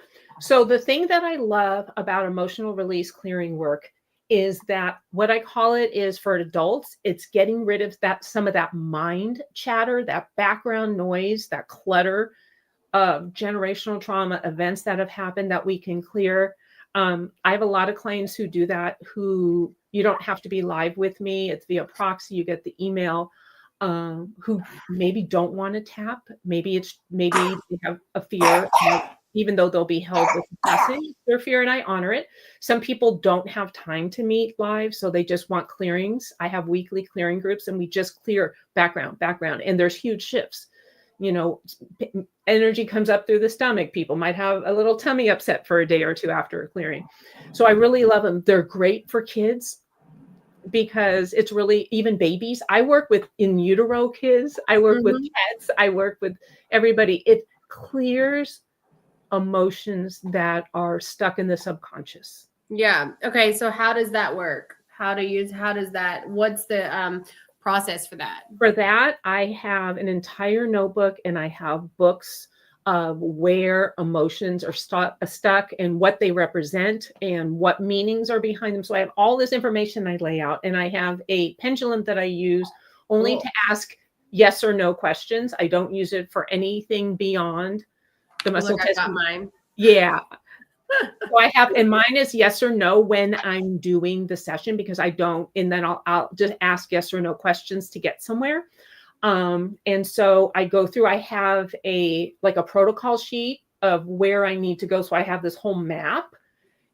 Speaker 2: the thing that I love about emotional release clearing work is that what I call it is for adults, it's getting rid of some of that mind chatter, that background noise, that clutter of generational trauma events that have happened that we can clear. I have a lot of clients who do that, who you don't have to be live with me. It's via proxy. You get the email. Who maybe don't want to tap. Maybe they have a fear, even though they'll be held with passing their fear, and I honor it. Some people don't have time to meet live, so they just want clearings. I have weekly clearing groups, and we just clear background, and there's huge shifts. You know, energy comes up through the stomach. People might have a little tummy upset for a day or two after a clearing. So I really love them. They're great for kids, because it's really, even babies. I work with in utero kids. I work with pets. I work with everybody. It clears emotions that are stuck in the subconscious.
Speaker 1: Yeah. Okay. So how does that work? What's the process for that?
Speaker 2: For that, I have an entire notebook and I have books of where emotions are stuck and what they represent and what meanings are behind them. So I have all this information I lay out, and I have a pendulum that I use only to ask yes or no questions. I don't use it for anything beyond the muscle
Speaker 1: Look, I got
Speaker 2: testing.
Speaker 1: mine.
Speaker 2: Yeah. So I have, and mine is yes or no when I'm doing the session, because I don't, and then I'll just ask yes or no questions to get somewhere. And so I go through, I have a protocol sheet of where I need to go. So I have this whole map.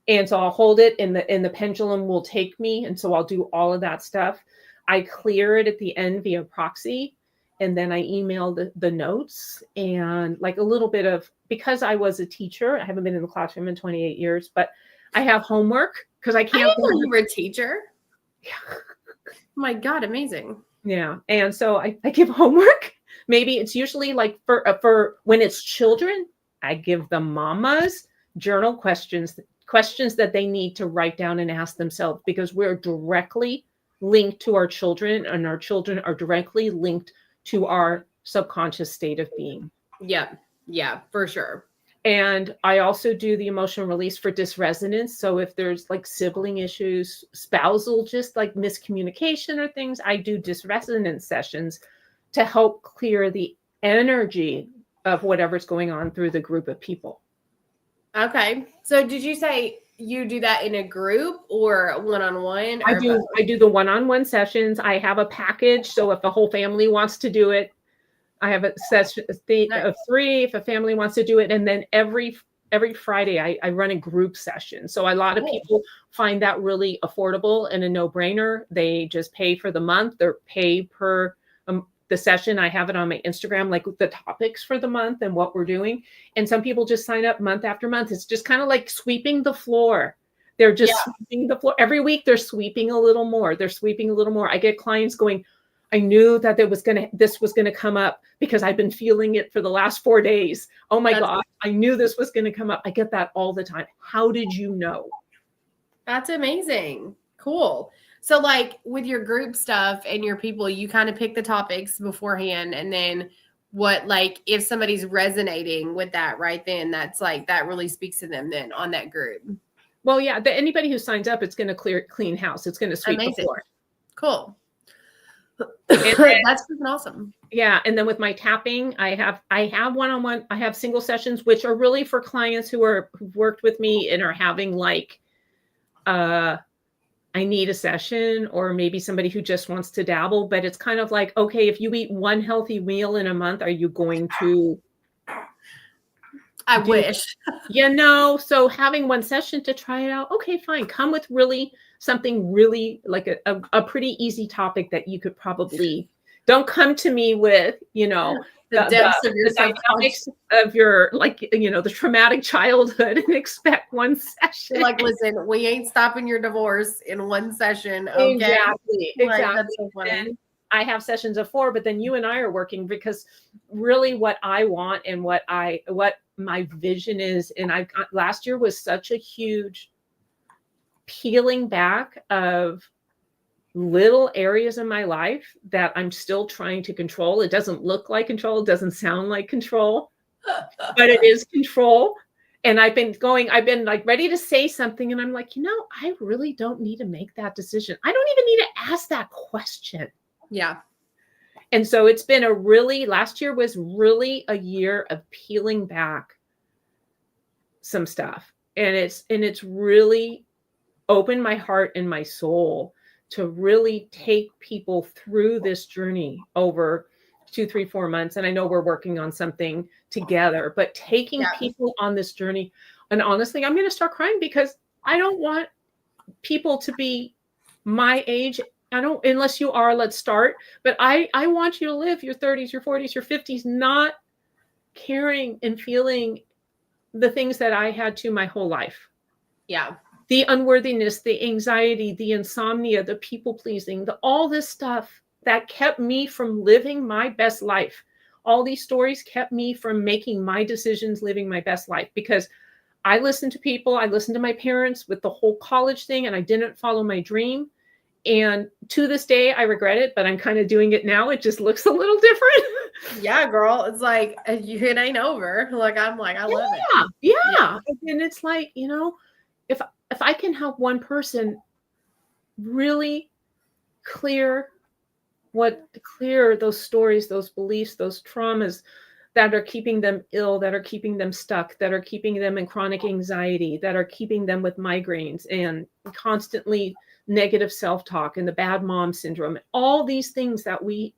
Speaker 2: And so I'll hold it and the pendulum will take me. And so I'll do all of that stuff. I clear it at the end via proxy. And then I email the notes and like a little bit of, because I was a teacher, I haven't been in the classroom in 28 years, but I have homework because I can't.
Speaker 1: I didn't know you were a teacher. Yeah. Oh my God, amazing.
Speaker 2: Yeah. And so I give homework. Maybe it's usually like for when it's children, I give the mamas journal questions that they need to write down and ask themselves, because we're directly linked to our children, and our children are directly linked to our subconscious state of being.
Speaker 1: Yeah. Yeah, for sure.
Speaker 2: And I also do the emotional release for dysresonance. So if there's like sibling issues, spousal, just like miscommunication or things, I do dysresonance sessions to help clear the energy of whatever's going on through the group of people.
Speaker 1: Okay. So did you say you do that in a group or one-on-one?
Speaker 2: I do the one-on-one sessions. I have a package. So if the whole family wants to do it, I have a session of 3 if a family wants to do it. And then every Friday I run a group session. So a lot of people find that really affordable and a no-brainer. They just pay for the month. They're pay per the session. I have it on my Instagram, like the topics for the month and what we're doing. And some people just sign up month after month. It's just kind of like sweeping the floor. They're just sweeping the floor. Every week they're sweeping a little more. They're sweeping a little more. I get clients going, I knew that this was gonna come up because I've been feeling it for the last 4 days. Oh my God, I knew this was gonna come up. I get that all the time. How did you know?
Speaker 1: That's amazing. Cool. So like with your group stuff and your people, you kind of pick the topics beforehand, and then like if somebody's resonating with that right then, that's like that really speaks to them then on that group.
Speaker 2: Well, yeah, anybody who signs up, it's going to clean house. It's going to sweep the floor.
Speaker 1: Cool. That's freaking awesome.
Speaker 2: Yeah. And then with my tapping, I have one-on-one, I have single sessions, which are really for clients who've worked with me and are having like, I need a session, or maybe somebody who just wants to dabble, but it's kind of like, okay, if you eat one healthy meal in a month, are you going to?
Speaker 1: I wish.
Speaker 2: So having one session to try it out. Okay, fine. Come with something really like a pretty easy topic that you could probably, don't come to me with, the depths of your dynamics of your, the traumatic childhood and expect one session.
Speaker 1: Like, listen, we ain't stopping your divorce in one session. Okay?
Speaker 2: Exactly. That's so funny. I have sessions of 4, but then you and I are working, because really what I want and what my vision is, and last year was such a huge peeling back of little areas in my life that I'm still trying to control. It doesn't look like control. It doesn't sound like control, but it is control. And I've been like ready to say something. And I'm like, I really don't need to make that decision. I don't even need to ask that question.
Speaker 1: Yeah.
Speaker 2: And so it's been last year was really a year of peeling back some stuff. And it's really opened my heart and my soul to really take people through this journey over 2, 3, 4 months. And I know we're working on something together, but taking people on this journey. And honestly, I'm going to start crying, because I don't want people to be my age. Unless you are, let's start. But I want you to live your 30s, your 40s, your 50s, not caring and feeling the things that I had to my whole life.
Speaker 1: Yeah.
Speaker 2: The unworthiness, the anxiety, the insomnia, the people pleasing, all this stuff that kept me from living my best life. All these stories kept me from making my decisions, living my best life, because I listened to people. I listened to my parents with the whole college thing, and I didn't follow my dream. And to this day, I regret it, but I'm kind of doing it now. It just looks a little different.
Speaker 1: Yeah, girl. It's like it ain't over. Like I'm like, I love it.
Speaker 2: Yeah. And it's like, if I can help one person really clear those stories, those beliefs, those traumas that are keeping them ill, that are keeping them stuck, that are keeping them in chronic anxiety, that are keeping them with migraines and constantly negative self-talk and the bad mom syndrome. All these things that we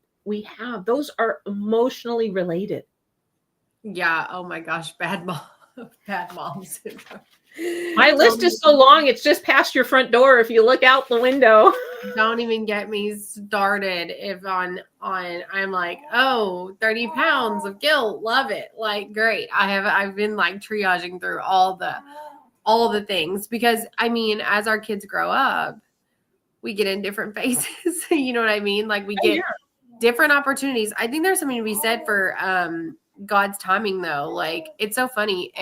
Speaker 2: have, those are emotionally related.
Speaker 1: Yeah. Oh my gosh. Bad mom syndrome.
Speaker 2: My list is so long, it's just past your front door if you look out the window.
Speaker 1: Don't even get me started if on I'm like, oh, 30 pounds of guilt. Love it. Like, great. I've been like triaging through all the things because I mean, as our kids grow up, we get in different phases. You know what I mean? Like we get different opportunities. I think there's something to be said for God's timing though. Like it's so funny.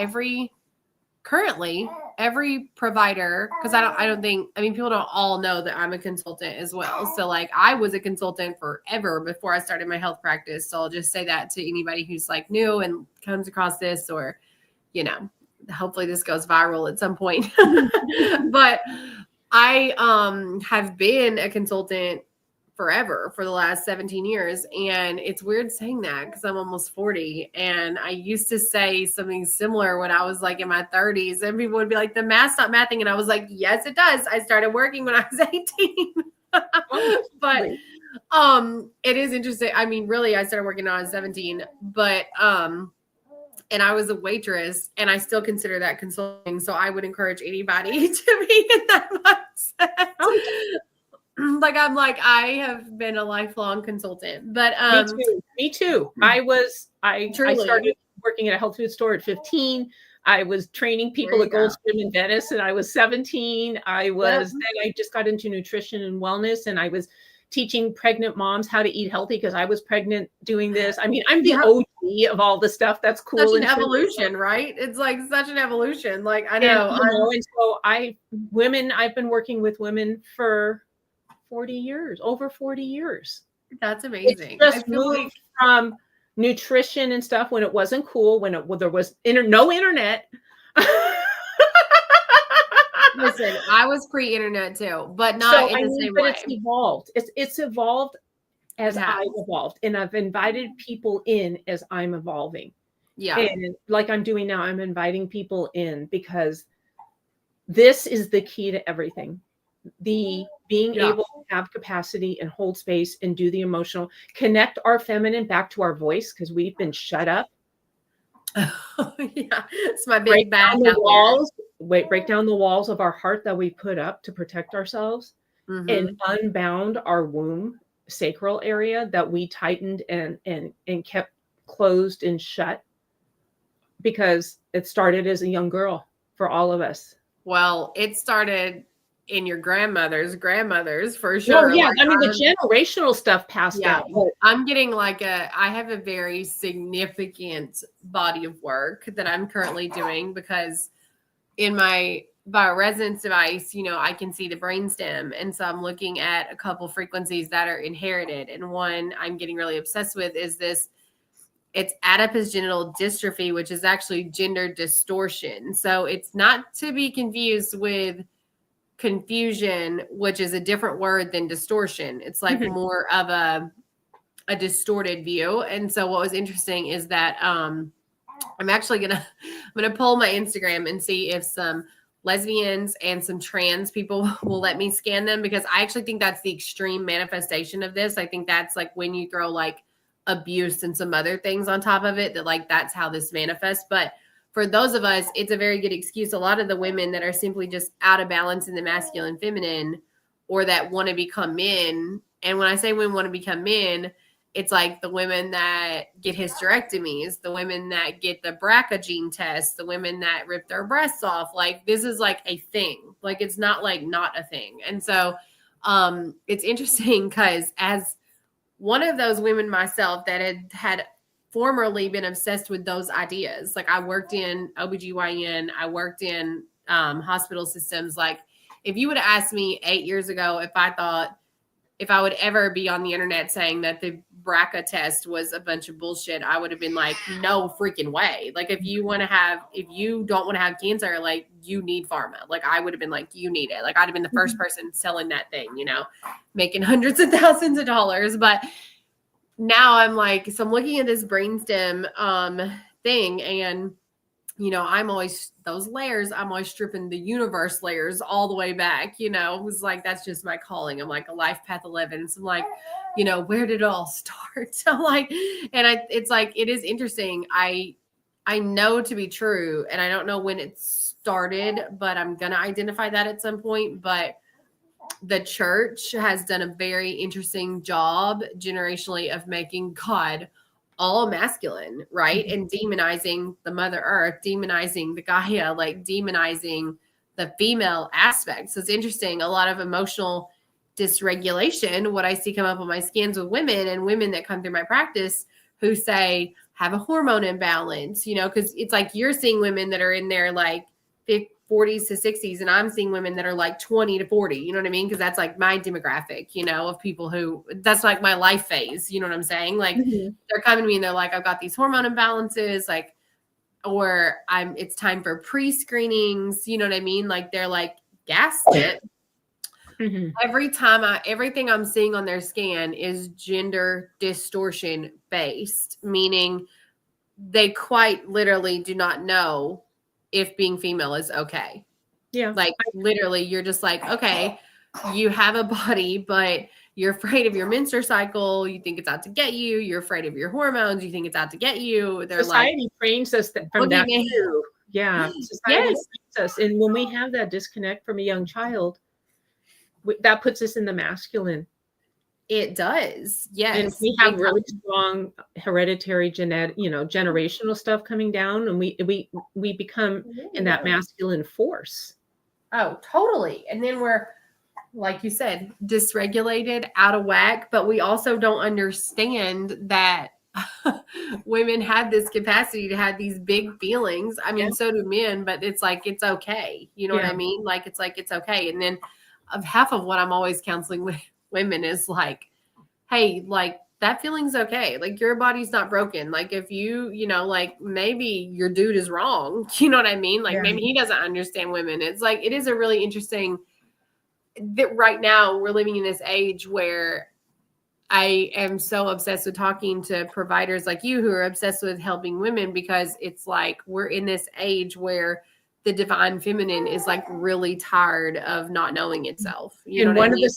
Speaker 1: Currently every provider, because I don't think, I mean, people don't all know that I'm a consultant as well. So like I was a consultant forever before I started my health practice. So I'll just say that to anybody who's like new and comes across this, or, hopefully this goes viral at some point. But I have been a consultant forever for the last 17 years. And it's weird saying that because I'm almost 40. And I used to say something similar when I was like in my 30s. And people would be like, the math's not mathing. And I was like, yes, it does. I started working when I was 18. But it is interesting. I mean, really, I started working when I was 17. But and I was a waitress, and I still consider that consulting. So I would encourage anybody to be in that mindset. Like I'm like, I have been a lifelong consultant, but
Speaker 2: me too. I started working at a health food store at 15. I was training people at Gold's Gym in Venice, and I was 17. Then I just got into nutrition and wellness, and I was teaching pregnant moms how to eat healthy because I was pregnant doing this. I mean, I'm the OG of all the stuff that's cool.
Speaker 1: Such an evolution, right? It's like such an evolution. Like I know.
Speaker 2: And so I've been working with women for 40 years, over 40 years.
Speaker 1: That's amazing.
Speaker 2: It's just moved from nutrition and stuff when it wasn't cool, when there was no internet.
Speaker 1: Listen, I was pre-internet too, but not in the same way.
Speaker 2: It's evolved. It's evolved as I've evolved, and I've invited people in as I'm evolving. Yeah, and like I'm doing now, I'm inviting people in because this is the key to everything. The being able to have capacity and hold space and do the emotional, connect our feminine back to our voice because we've been shut up.
Speaker 1: It's my big bad
Speaker 2: walls. Break down the walls of our heart that we put up to protect ourselves, and unbound our womb sacral area that we tightened and kept closed and shut because it started as a young girl for all of us.
Speaker 1: Well, it started in your grandmother's for sure.
Speaker 2: Oh, yeah. Like, I mean, the generational stuff passed down.
Speaker 1: I'm getting I have a very significant body of work that I'm currently doing because in my bioresonance device, I can see the brainstem. And so I'm looking at a couple frequencies that are inherited. And one I'm getting really obsessed with is it's adipose genital dystrophy, which is actually gender distortion. So it's not to be confused with confusion, which is a different word than distortion. It's like more of a distorted view. And so what was interesting is that I'm actually I'm gonna pull my Instagram and see if some lesbians and some trans people will let me scan them, because I actually think that's the extreme manifestation of this. I think that's like when you throw like abuse and some other things on top of it, that like that's how this manifests. But for those of us, it's a very good excuse. A lot of the women that are simply just out of balance in the masculine feminine, or that want to become men. And when I say women want to become men, it's like the women that get hysterectomies, the women that get the BRCA gene test, the women that rip their breasts off. Like this is like a thing. Like it's not like not a thing. And so it's interesting because as one of those women myself that had formerly been obsessed with those ideas. Like I worked in OBGYN, I worked in hospital systems. Like if you would have asked me 8 years ago if I thought if I would ever be on the internet saying that the BRCA test was a bunch of bullshit, I would have been like, no freaking way. Like, if you don't want to have cancer, like, you need pharma. Like, I would have been like, you need it. Like, I'd have been the first person selling that thing, making hundreds of thousands of dollars. But now I'm like, so I'm looking at this brainstem thing, and I'm always stripping the universe layers all the way back. It was like, that's just my calling. I'm like a life path 11. So I'm like, where did it all start? I'm like, and it's like, it is interesting. I know to be true, and I don't know when it started, but I'm going to identify that at some point. But the church has done a very interesting job generationally of making God all masculine, right? And demonizing the Mother Earth, demonizing the Gaia, like demonizing the female aspect. So it's interesting. A lot of emotional dysregulation, what I see come up on my scans with women and women that come through my practice who say have a hormone imbalance, because it's like you're seeing women that are in their like 40s to 60s, and I'm seeing women that are like 20 to 40, you know what I mean? Because that's like my demographic, of people who, that's like my life phase, you know what I'm saying? Like they're coming to me and they're like, I've got these hormone imbalances, like, or it's time for pre-screenings, you know what I mean? Like they're like gaslit. Everything I'm seeing on their scan is gender distortion based, meaning they quite literally do not know if being female is okay.
Speaker 2: Yeah.
Speaker 1: Like literally you're just like, okay, you have a body, but you're afraid of your menstrual cycle. You think it's out to get you. You're afraid of your hormones. You think it's out to get you. They're
Speaker 2: Society trains us from that too. Yeah. Society trains us. And when we have that disconnect from a young child, that puts us in the masculine.
Speaker 1: It does. Yes.
Speaker 2: And we have really strong hereditary generational stuff coming down, and we become in that masculine force.
Speaker 1: Oh, totally. And then we're, like you said, dysregulated, out of whack, but we also don't understand that women have this capacity to have these big feelings. I mean, so do men, but it's like, it's okay. You know what I mean? Like, it's like, it's okay. And then half of what I'm always counseling with women is like, hey, like that feeling's okay. Like your body's not broken. Like if you, like maybe your dude is wrong. You know what I mean? Like maybe he doesn't understand women. It's like, it is a really interesting that right now we're living in this age where I am so obsessed with talking to providers like you who are obsessed with helping women, because it's like, we're in this age where the divine feminine is like really tired of not knowing itself. You know what I mean?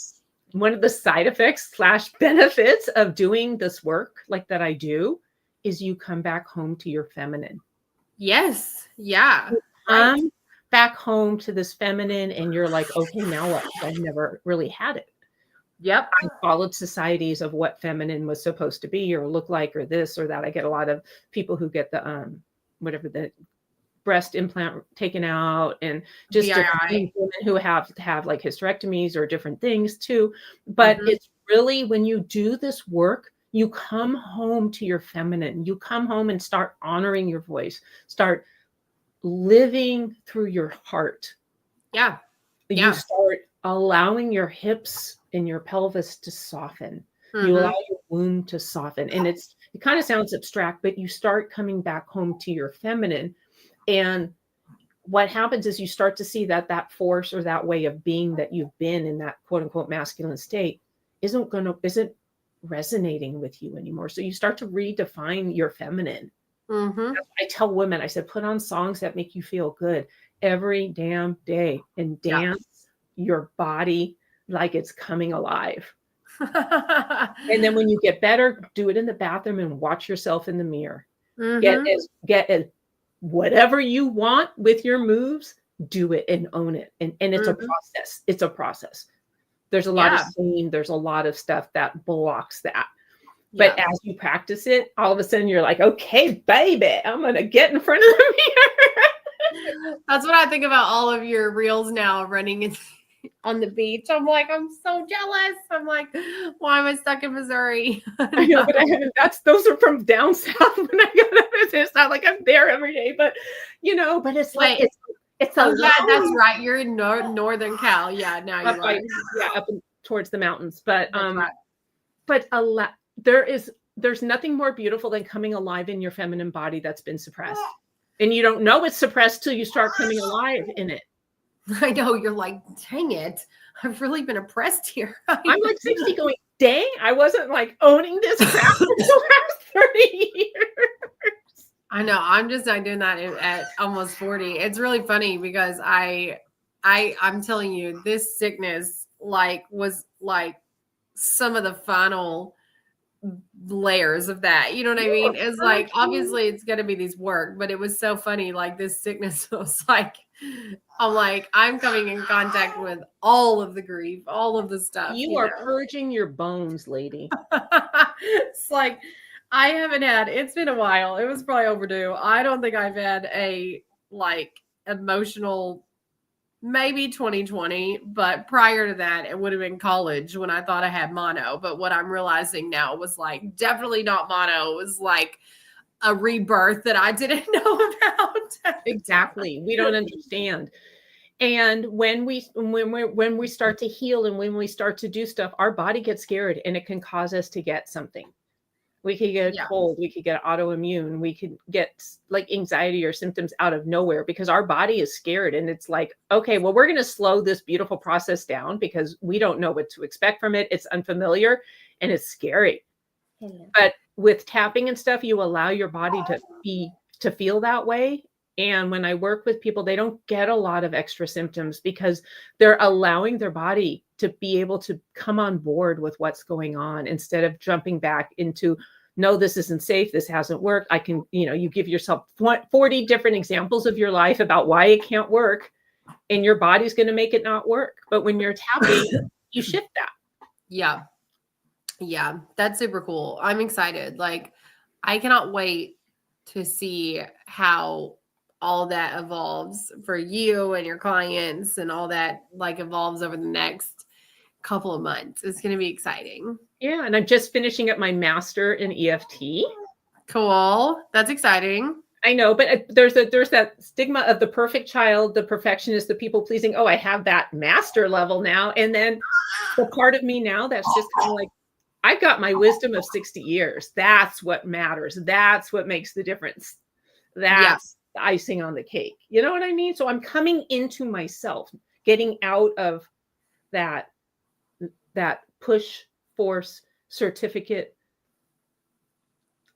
Speaker 2: One of the side effects / benefits of doing this work like that I do is you come back home to your feminine.
Speaker 1: Yes. Yeah.
Speaker 2: Come back home to this feminine and you're like, okay, now what? I've never really had it.
Speaker 1: Yep.
Speaker 2: I followed societies of what feminine was supposed to be or look like or this or that. I get a lot of people who get the the breast implant taken out, and just different women who have like hysterectomies or different things too. But it's really, when you do this work, you come home to your feminine. You come home and start honoring your voice, start living through your heart.
Speaker 1: Yeah.
Speaker 2: You start allowing your hips and your pelvis to soften. You allow your womb to soften. And it kind of sounds abstract, but you start coming back home to your feminine. And what happens is you start to see that force or that way of being that you've been in that quote unquote masculine state isn't resonating with you anymore. So you start to redefine your feminine. I tell women, I said, put on songs that make you feel good every damn day and dance your body like it's coming alive. And then when you get better, do it in the bathroom and watch yourself in the mirror. Get as whatever you want with your moves, do it and own it. And it's a process. It's a process. There's a lot of shame. There's a lot of stuff that blocks that. But as you practice it, all of a sudden you're like, okay, baby, I'm going to get in front of the mirror.
Speaker 1: That's what I think about all of your reels now, running on the beach. I'm like, I'm so jealous. I'm like, why am I stuck in Missouri?
Speaker 2: I know, but those are from down south when I go to visit. It's not like I'm there every day, but but it's like it's a lot.
Speaker 1: That's right. You're in Northern Cal. Yeah, now you are.
Speaker 2: Up towards the mountains, but but a lot. There is there's nothing more beautiful than coming alive in your feminine body that's been suppressed. And you don't know it's suppressed till you start coming alive in it.
Speaker 1: I know, you're like, dang it, I've really been oppressed here.
Speaker 2: I'm like 60 going, dang, I wasn't like owning this crap for the last 30 years.
Speaker 1: I know, I'm just not doing that at almost 40. It's really funny because I'm telling you, this sickness like was like some of the final layers of that. You know what I mean? It's like, obviously it's going to be these work, but it was so funny. Like this sickness was like, I'm like, I'm coming in contact with all of the grief, all of the stuff.
Speaker 2: You are purging your bones, lady.
Speaker 1: It's like, I haven't had, it's been a while. It was probably overdue. I don't think I've had a like emotional, maybe 2020, but prior to that, it would have been college when I thought I had mono. But what I'm realizing now was like definitely not mono. It was like a rebirth that I didn't know about.
Speaker 2: Exactly. We don't understand. And when we start to heal and when we start to do stuff, our body gets scared and it can cause us to get something. We could get a cold, we could get autoimmune, we could get like anxiety or symptoms out of nowhere because our body is scared. And it's like, okay, well, we're going to slow this beautiful process down because we don't know what to expect from it. It's unfamiliar and it's scary. But with tapping and stuff, you allow your body to feel that way. And when I work with people, they don't get a lot of extra symptoms because they're allowing their body to be able to come on board with what's going on instead of jumping back into, no, this isn't safe. This hasn't worked. I can, you give yourself 40 different examples of your life about why it can't work and your body's going to make it not work. But when you're tapping, you shift that.
Speaker 1: Yeah. Yeah. That's super cool. I'm excited. Like, I cannot wait to see how all that evolves for you and your clients and all that like evolves over the next couple of months. It's going to be exciting.
Speaker 2: Yeah. And I'm just finishing up my master in EFT.
Speaker 1: Cool. That's exciting.
Speaker 2: I know, but there's that stigma of the perfect child, the perfectionist, the people pleasing. Oh, I have that master level now. And then the part of me now that's just kind of like, I've got my wisdom of 60 years. That's what matters. That's what makes the difference. That's the icing on the cake. You know what I mean? So I'm coming into myself, getting out of that push, force, certificate,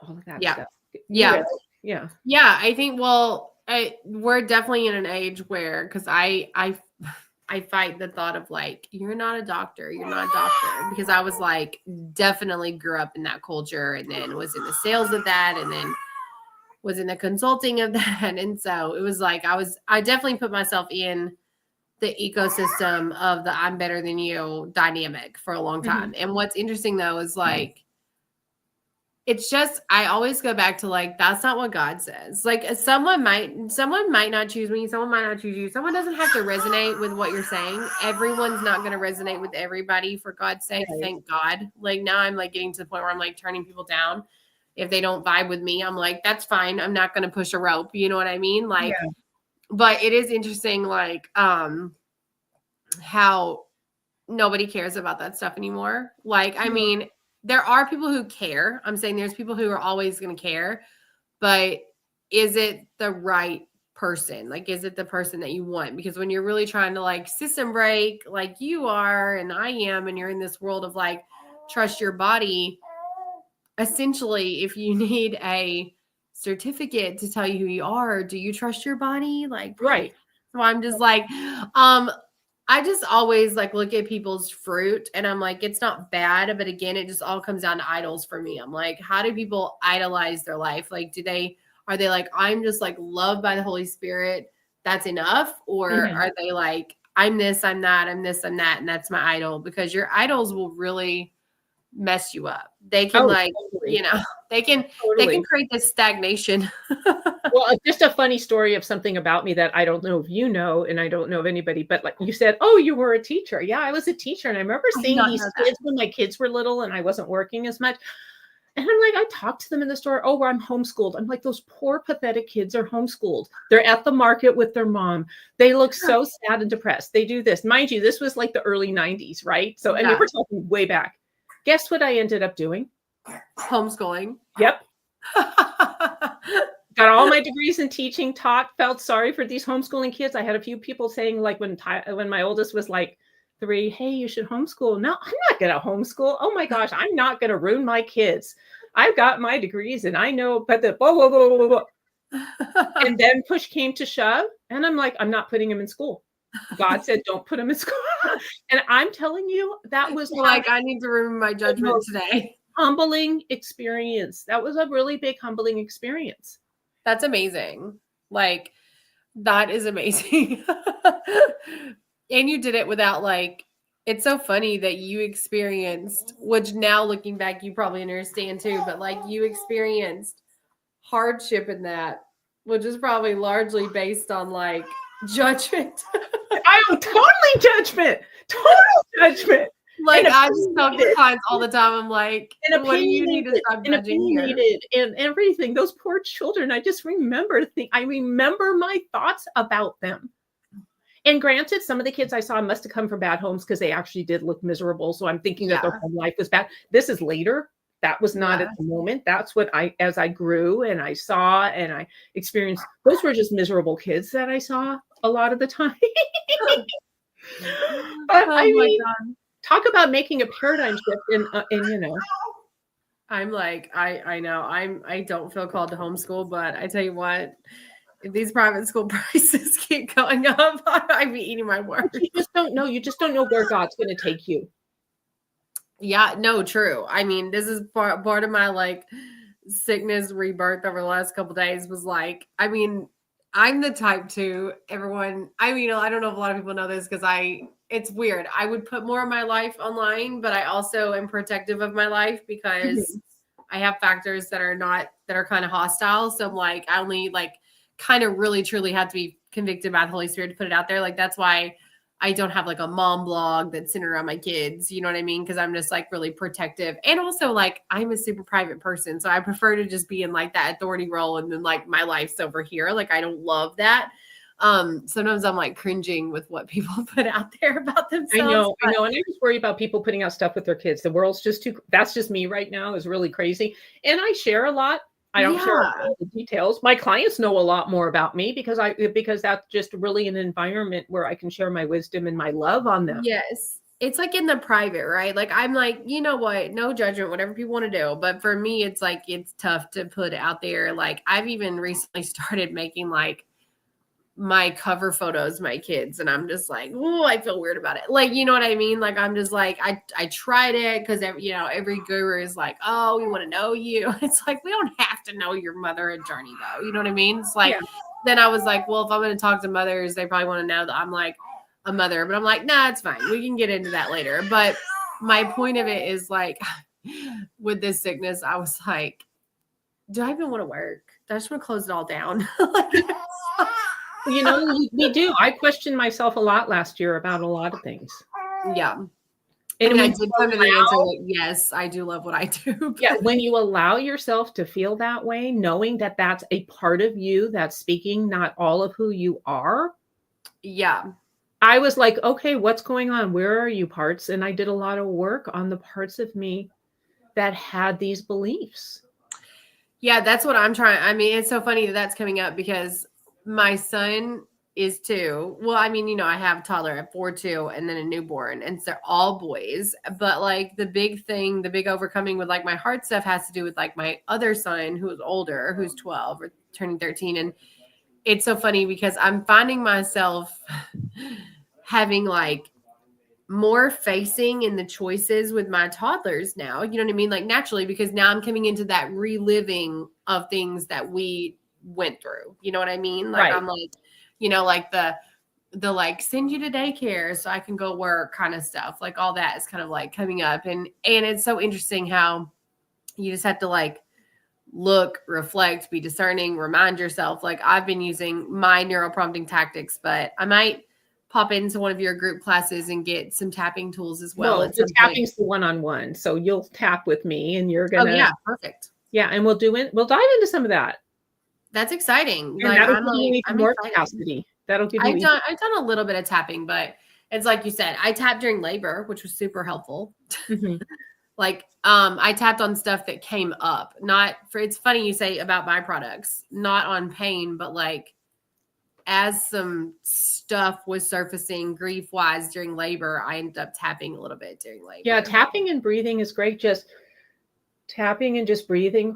Speaker 2: all of that stuff.
Speaker 1: Yeah.
Speaker 2: Yeah.
Speaker 1: Yeah. I think, we're definitely in an age where, because I fight the thought of like, you're not a doctor, because I was like, definitely grew up in that culture and then was in the sales of that and then was in the consulting of that. And so it was like, I definitely put myself in the ecosystem of the I'm better than you dynamic for a long time. Mm-hmm. And what's interesting though, is like, it's just, I always go back to like, that's not what God says. Like someone might not choose me. Someone might not choose you. Someone doesn't have to resonate with what you're saying. Everyone's not going to resonate with everybody, for God's sake. Right. Thank God. Like now I'm like getting to the point where I'm like turning people down. If they don't vibe with me, I'm like, that's fine. I'm not going to push a rope. You know what I mean? Like, but it is interesting, like, how nobody cares about that stuff anymore. Like, I mean, there are people who care. I'm saying there's people who are always going to care, but is it the right person? Like, is it the person that you want? Because when you're really trying to like system break, like you are, and I am, and you're in this world of like, trust your body. Essentially, if you need a certificate to tell you who you are, do you trust your body? Like,
Speaker 2: right.
Speaker 1: So I'm just like, I just always like look at people's fruit and I'm like, it's not bad, but again, it just all comes down to idols for me. I'm like, how do people idolize their life? Like, are they like, I'm just like loved by the Holy Spirit, that's enough? Or are they like, I'm this, I'm that, I'm this, I'm that, and that's my idol? Because your idols will really mess you up. They can totally. They can create this stagnation.
Speaker 2: Well, just a funny story of something about me that I don't know if you know, and I don't know of anybody, but like you said, oh, you were a teacher. Yeah, I was a teacher. And I remember seeing these kids when my kids were little and I wasn't working as much. And I'm like, I talked to them in the store. Oh, I'm homeschooled. I'm like, those poor, pathetic kids are homeschooled. They're at the market with their mom. They look so sad and depressed. They do this. Mind you, this was like the early 90s, right? So, and we're talking way back. Guess what I ended up doing?
Speaker 1: Homeschooling.
Speaker 2: Yep. Got all my degrees in teaching, taught, felt sorry for these homeschooling kids. I had a few people saying, like, when my oldest was like 3, hey, you should homeschool. No, I'm not going to homeschool. Oh my gosh, I'm not going to ruin my kids. I've got my degrees and I know, but the blah, blah, blah, blah, blah. And then push came to shove. And I'm like, I'm not putting him in school. God said, don't put him in school. And I'm telling you, that was
Speaker 1: like, I need to remove my judgment today.
Speaker 2: Humbling experience. That was a really big humbling experience.
Speaker 1: That's amazing. Like, that is amazing. And you did it without, like, it's so funny that you experienced, which now looking back, you probably understand too, but like you experienced hardship in that, which is probably largely based on like judgment.
Speaker 2: I'm totally judgment. Total judgment.
Speaker 1: Like I just talk to clients all the time. I'm like, what do you need to stop judging here?
Speaker 2: And everything. Those poor children. I just remember I remember my thoughts about them. And granted, some of the kids I saw must have come from bad homes because they actually did look miserable. So I'm thinking that their home life was bad. This is later. That was not at the moment. That's what as I grew and I saw and I experienced, those were just miserable kids that I saw a lot of the time. But I mean, talk about making a paradigm shift in you know.
Speaker 1: I'm like, I know I don't feel called to homeschool, but I tell you what, if these private school prices keep going up, I'd be eating my words.
Speaker 2: You just don't know. You just don't know where God's going to take you.
Speaker 1: Yeah, no, true. I mean, this is part of my like sickness rebirth over the last couple of days was like, I mean, I'm the type to everyone. I mean, I don't know if a lot of people know this because it's weird. I would put more of my life online, but I also am protective of my life because I have factors that are kind of hostile. So I'm like, I only like kind of really truly had to be convicted by the Holy Spirit to put it out there. Like, that's why I don't have like a mom blog that's centered around my kids. You know what I mean? Because I'm just like really protective. And also like I'm a super private person. So I prefer to just be in like that authority role. And then like my life's over here. Like I don't love that. Sometimes I'm like cringing with what people put out there about themselves.
Speaker 2: I know. And I just worry about people putting out stuff with their kids. The world's just that's just me right now is really crazy. And I share a lot. I don't share all the details. My clients know a lot more about me because that's just really an environment where I can share my wisdom and my love on them.
Speaker 1: Yes. It's like in the private, right? Like I'm like, you know what? No judgment, whatever people want to do. But for me, it's like, it's tough to put out there. Like I've even recently started making like my cover photos, my kids. And I'm just like, oh, I feel weird about it. Like, you know what I mean? Like, I'm just like, I tried it because, every guru is like, oh, we want to know you. It's like, we don't have to know your mother and journey though. You know what I mean? It's like, Then I was like, well, if I'm going to talk to mothers, they probably want to know that I'm like a mother, but I'm like, nah, it's fine. We can get into that later. But my point of it is like, with this sickness, I was like, do I even want to work? I just want to close it all down.
Speaker 2: We do. I questioned myself a lot last year about a lot of things.
Speaker 1: Yeah. And I did come to the answer that yes, I do love what I do.
Speaker 2: Yeah. When you allow yourself to feel that way, knowing that that's a part of you that's speaking, not all of who you are.
Speaker 1: Yeah.
Speaker 2: I was like, okay, what's going on? Where are you parts? And I did a lot of work on the parts of me that had these beliefs.
Speaker 1: Yeah, that's what I'm trying. I mean, it's so funny that that's coming up because my son is 2. Well, I mean, I have a toddler at 4, 2, and then a newborn, and so all boys. But like the big overcoming with like my heart stuff has to do with like my other son who's older, who's 12 or turning 13. And it's so funny because I'm finding myself having like more facing in the choices with my toddlers now, you know what I mean? Like naturally, because now I'm coming into that reliving of things that we went through. You know what I mean? Like I'm like, like the like send you to daycare so I can go work kind of stuff. Like all that is kind of like coming up. And it's so interesting how you just have to like look, reflect, be discerning, remind yourself. Like I've been using my neural prompting tactics, but I might pop into one of your group classes and get some tapping tools as well.
Speaker 2: The tapping's the one-on-one. So you'll tap with me and you're going to.
Speaker 1: Oh yeah. Perfect.
Speaker 2: Yeah. And we'll dive into some of that.
Speaker 1: That's exciting.
Speaker 2: And
Speaker 1: like
Speaker 2: I'm more capacity. That'll give you.
Speaker 1: I've done a little bit of tapping, but it's like you said, I tapped during labor, which was super helpful.
Speaker 2: Mm-hmm.
Speaker 1: Like, I tapped on stuff that came up. Not for, it's funny you say about byproducts, not on pain, but like as some stuff was surfacing grief wise during labor, I ended up tapping a little bit during labor.
Speaker 2: Yeah, tapping and breathing is great. Just tapping and just breathing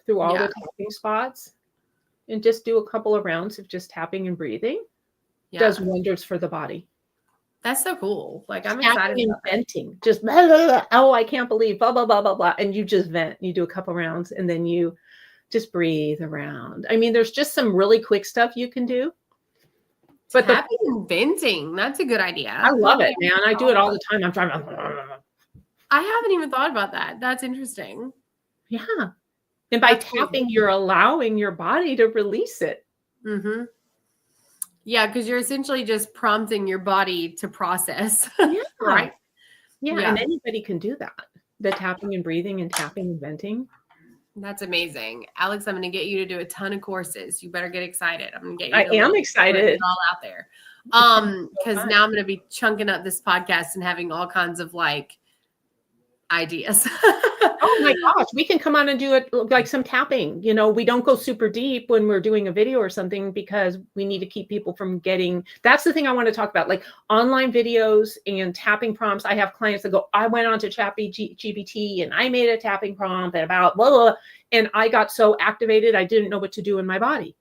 Speaker 2: through all the tapping spots, and just do a couple of rounds of just tapping and breathing. Does wonders for the body.
Speaker 1: That's so cool. Like, I'm
Speaker 2: tapping
Speaker 1: excited
Speaker 2: and
Speaker 1: about
Speaker 2: venting. Just blah, blah, blah. Oh, I can't believe blah blah blah blah blah, and you just vent. You do a couple rounds, and then you just breathe around. I mean, there's just some really quick stuff you can do.
Speaker 1: But tapping and venting, that's a good idea.
Speaker 2: I love it, man. I do it all the time. I'm trying.
Speaker 1: I haven't even thought about that. That's interesting.
Speaker 2: Yeah. And by tapping, you're allowing your body to release it.
Speaker 1: Mm-hmm. Yeah, because you're essentially just prompting your body to process.
Speaker 2: Yeah.
Speaker 1: Right?
Speaker 2: Yeah, and anybody can do that. The tapping and breathing and tapping and venting.
Speaker 1: That's amazing. Alix, I'm going to get you to do a ton of courses. You better get excited. I'm going to get you.
Speaker 2: I am excited.
Speaker 1: Put it all out there. Because now I'm going to be chunking up this podcast and having all kinds of like ideas.
Speaker 2: Oh my gosh, we can come on and do it like some tapping. You know, we don't go super deep when we're doing a video or something because we need to keep people from getting, that's the thing I want to talk about, like online videos and tapping prompts. I have clients that go, I went on to ChatGPT and I made a tapping prompt about blah, blah, blah, and I got so activated, I didn't know what to do in my body.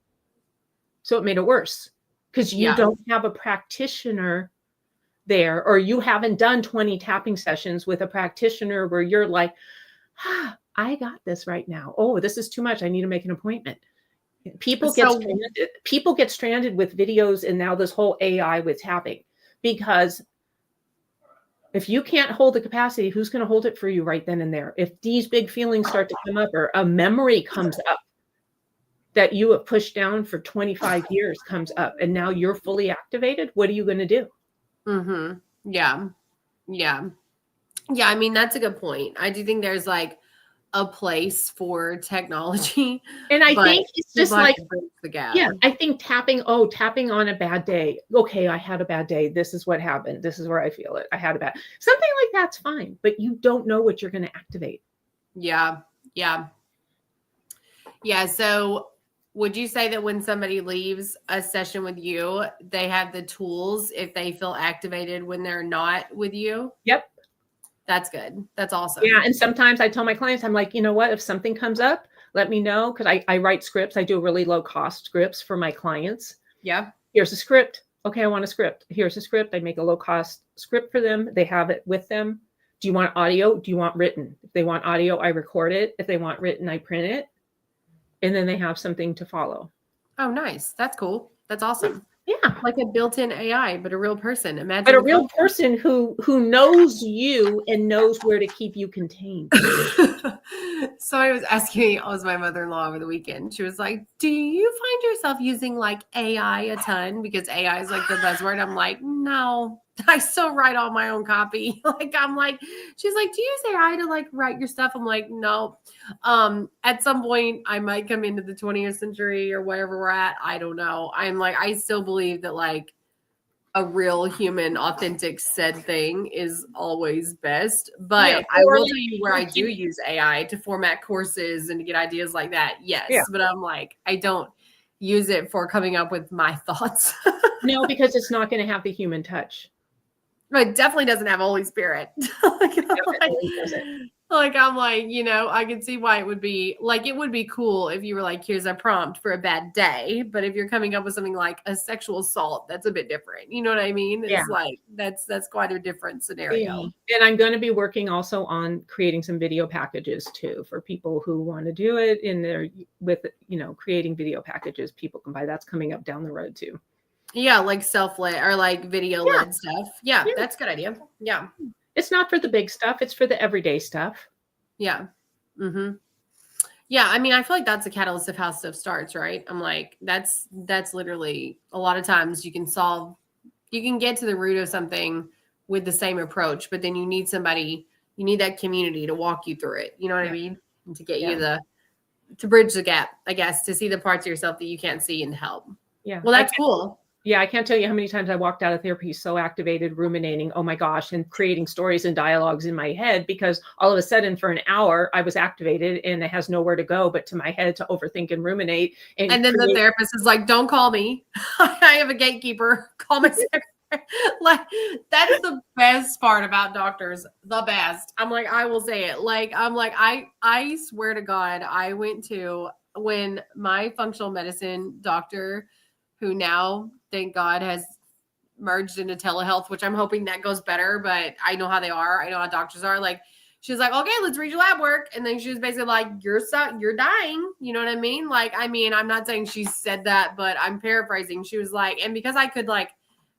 Speaker 2: So it made it worse because you don't have a practitioner there, or you haven't done 20 tapping sessions with a practitioner where you're like, I got this right now. Oh, this is too much. I need to make an appointment. People get stranded with videos and now this whole AI with tapping, because if you can't hold the capacity, who's going to hold it for you right then and there? If these big feelings start to come up, or a memory comes up that you have pushed down for 25 years comes up and now you're fully activated, what are you going to do?
Speaker 1: Mm-hmm. Yeah. Yeah. Yeah. I mean, that's a good point. I do think there's like a place for technology.
Speaker 2: And I think it's just like,
Speaker 1: the gap.
Speaker 2: Yeah, I think tapping on a bad day. Okay, I had a bad day. This is what happened. This is where I feel it. I had something like that's fine, but you don't know what you're going to activate.
Speaker 1: Yeah. Yeah. Yeah. So would you say that when somebody leaves a session with you, they have the tools if they feel activated when they're not with you?
Speaker 2: Yep.
Speaker 1: That's good. That's awesome.
Speaker 2: Yeah. And sometimes I tell my clients, I'm like, you know what, if something comes up, let me know. Cause I write scripts. I do really low cost scripts for my clients.
Speaker 1: Yeah.
Speaker 2: Here's a script. Okay. I want a script. Here's a script. I make a low cost script for them. They have it with them. Do you want audio? Do you want written? If they want audio, I record it. If they want written, I print it. And then they have something to follow.
Speaker 1: Oh, nice. That's cool. That's awesome.
Speaker 2: Yeah.
Speaker 1: Like a built-in AI, but a real person. Imagine.
Speaker 2: But a real person who knows you and knows where to keep you contained.
Speaker 1: So I was asking, I was my mother-in-law over the weekend. She was like, do you find yourself using like AI a ton? Because AI is like the buzzword. I'm like, no, I still write all my own copy. Like, I'm like, she's like, do you use AI to like write your stuff? I'm like, no. At some point I might come into the 20th century or wherever we're at. I don't know. I'm like, I still believe that like a real human authentic said thing is always best. But yeah, I will tell you where I do use AI to format courses and to get ideas like that. Yes. Yeah. But I'm like, I don't use it for coming up with my thoughts.
Speaker 2: No, because it's not going to have the human touch.
Speaker 1: It definitely doesn't have Holy Spirit. Like, I'm like, you know, I can see why it would be cool if you were like, here's a prompt for a bad day. But if you're coming up with something like a sexual assault, that's a bit different. You know what I mean? It's like, that's quite a different scenario.
Speaker 2: And I'm going to be working also on creating some video packages too, for people who want to do it in there with, you know, creating video packages people can buy. That's coming up down the road too.
Speaker 1: Yeah. Like self-led or like video led stuff. Yeah. That's a good idea. Yeah.
Speaker 2: It's not for the big stuff. It's for the everyday stuff.
Speaker 1: Yeah. Mm-hmm. Yeah. I mean, I feel like that's a catalyst of how stuff starts, right? I'm like, that's literally a lot of times you can get to the root of something with the same approach, but then you need that community to walk you through it. You know what I mean? And to get you to bridge the gap, I guess, to see the parts of yourself that you can't see and help.
Speaker 2: Yeah.
Speaker 1: Well, that's cool.
Speaker 2: Yeah, I can't tell you how many times I walked out of therapy so activated, ruminating, oh my gosh, and creating stories and dialogues in my head, because all of a sudden for an hour I was activated and it has nowhere to go but to my head to overthink and ruminate.
Speaker 1: And then the therapist is like, don't call me. I have a gatekeeper. Call my secretary. Like, that's the best part about doctors. The best. I'm like, I will say it. Like, I'm like, I swear to God, I went to, when my functional medicine doctor, who now, thank God, has merged into telehealth, which I'm hoping that goes better, but I know how they are. I know how doctors are. Like, she was like, okay, let's read your lab work. And then she was basically like, you're dying. You know what I mean? Like, I mean, I'm not saying she said that, but I'm paraphrasing. She was like, and because I could like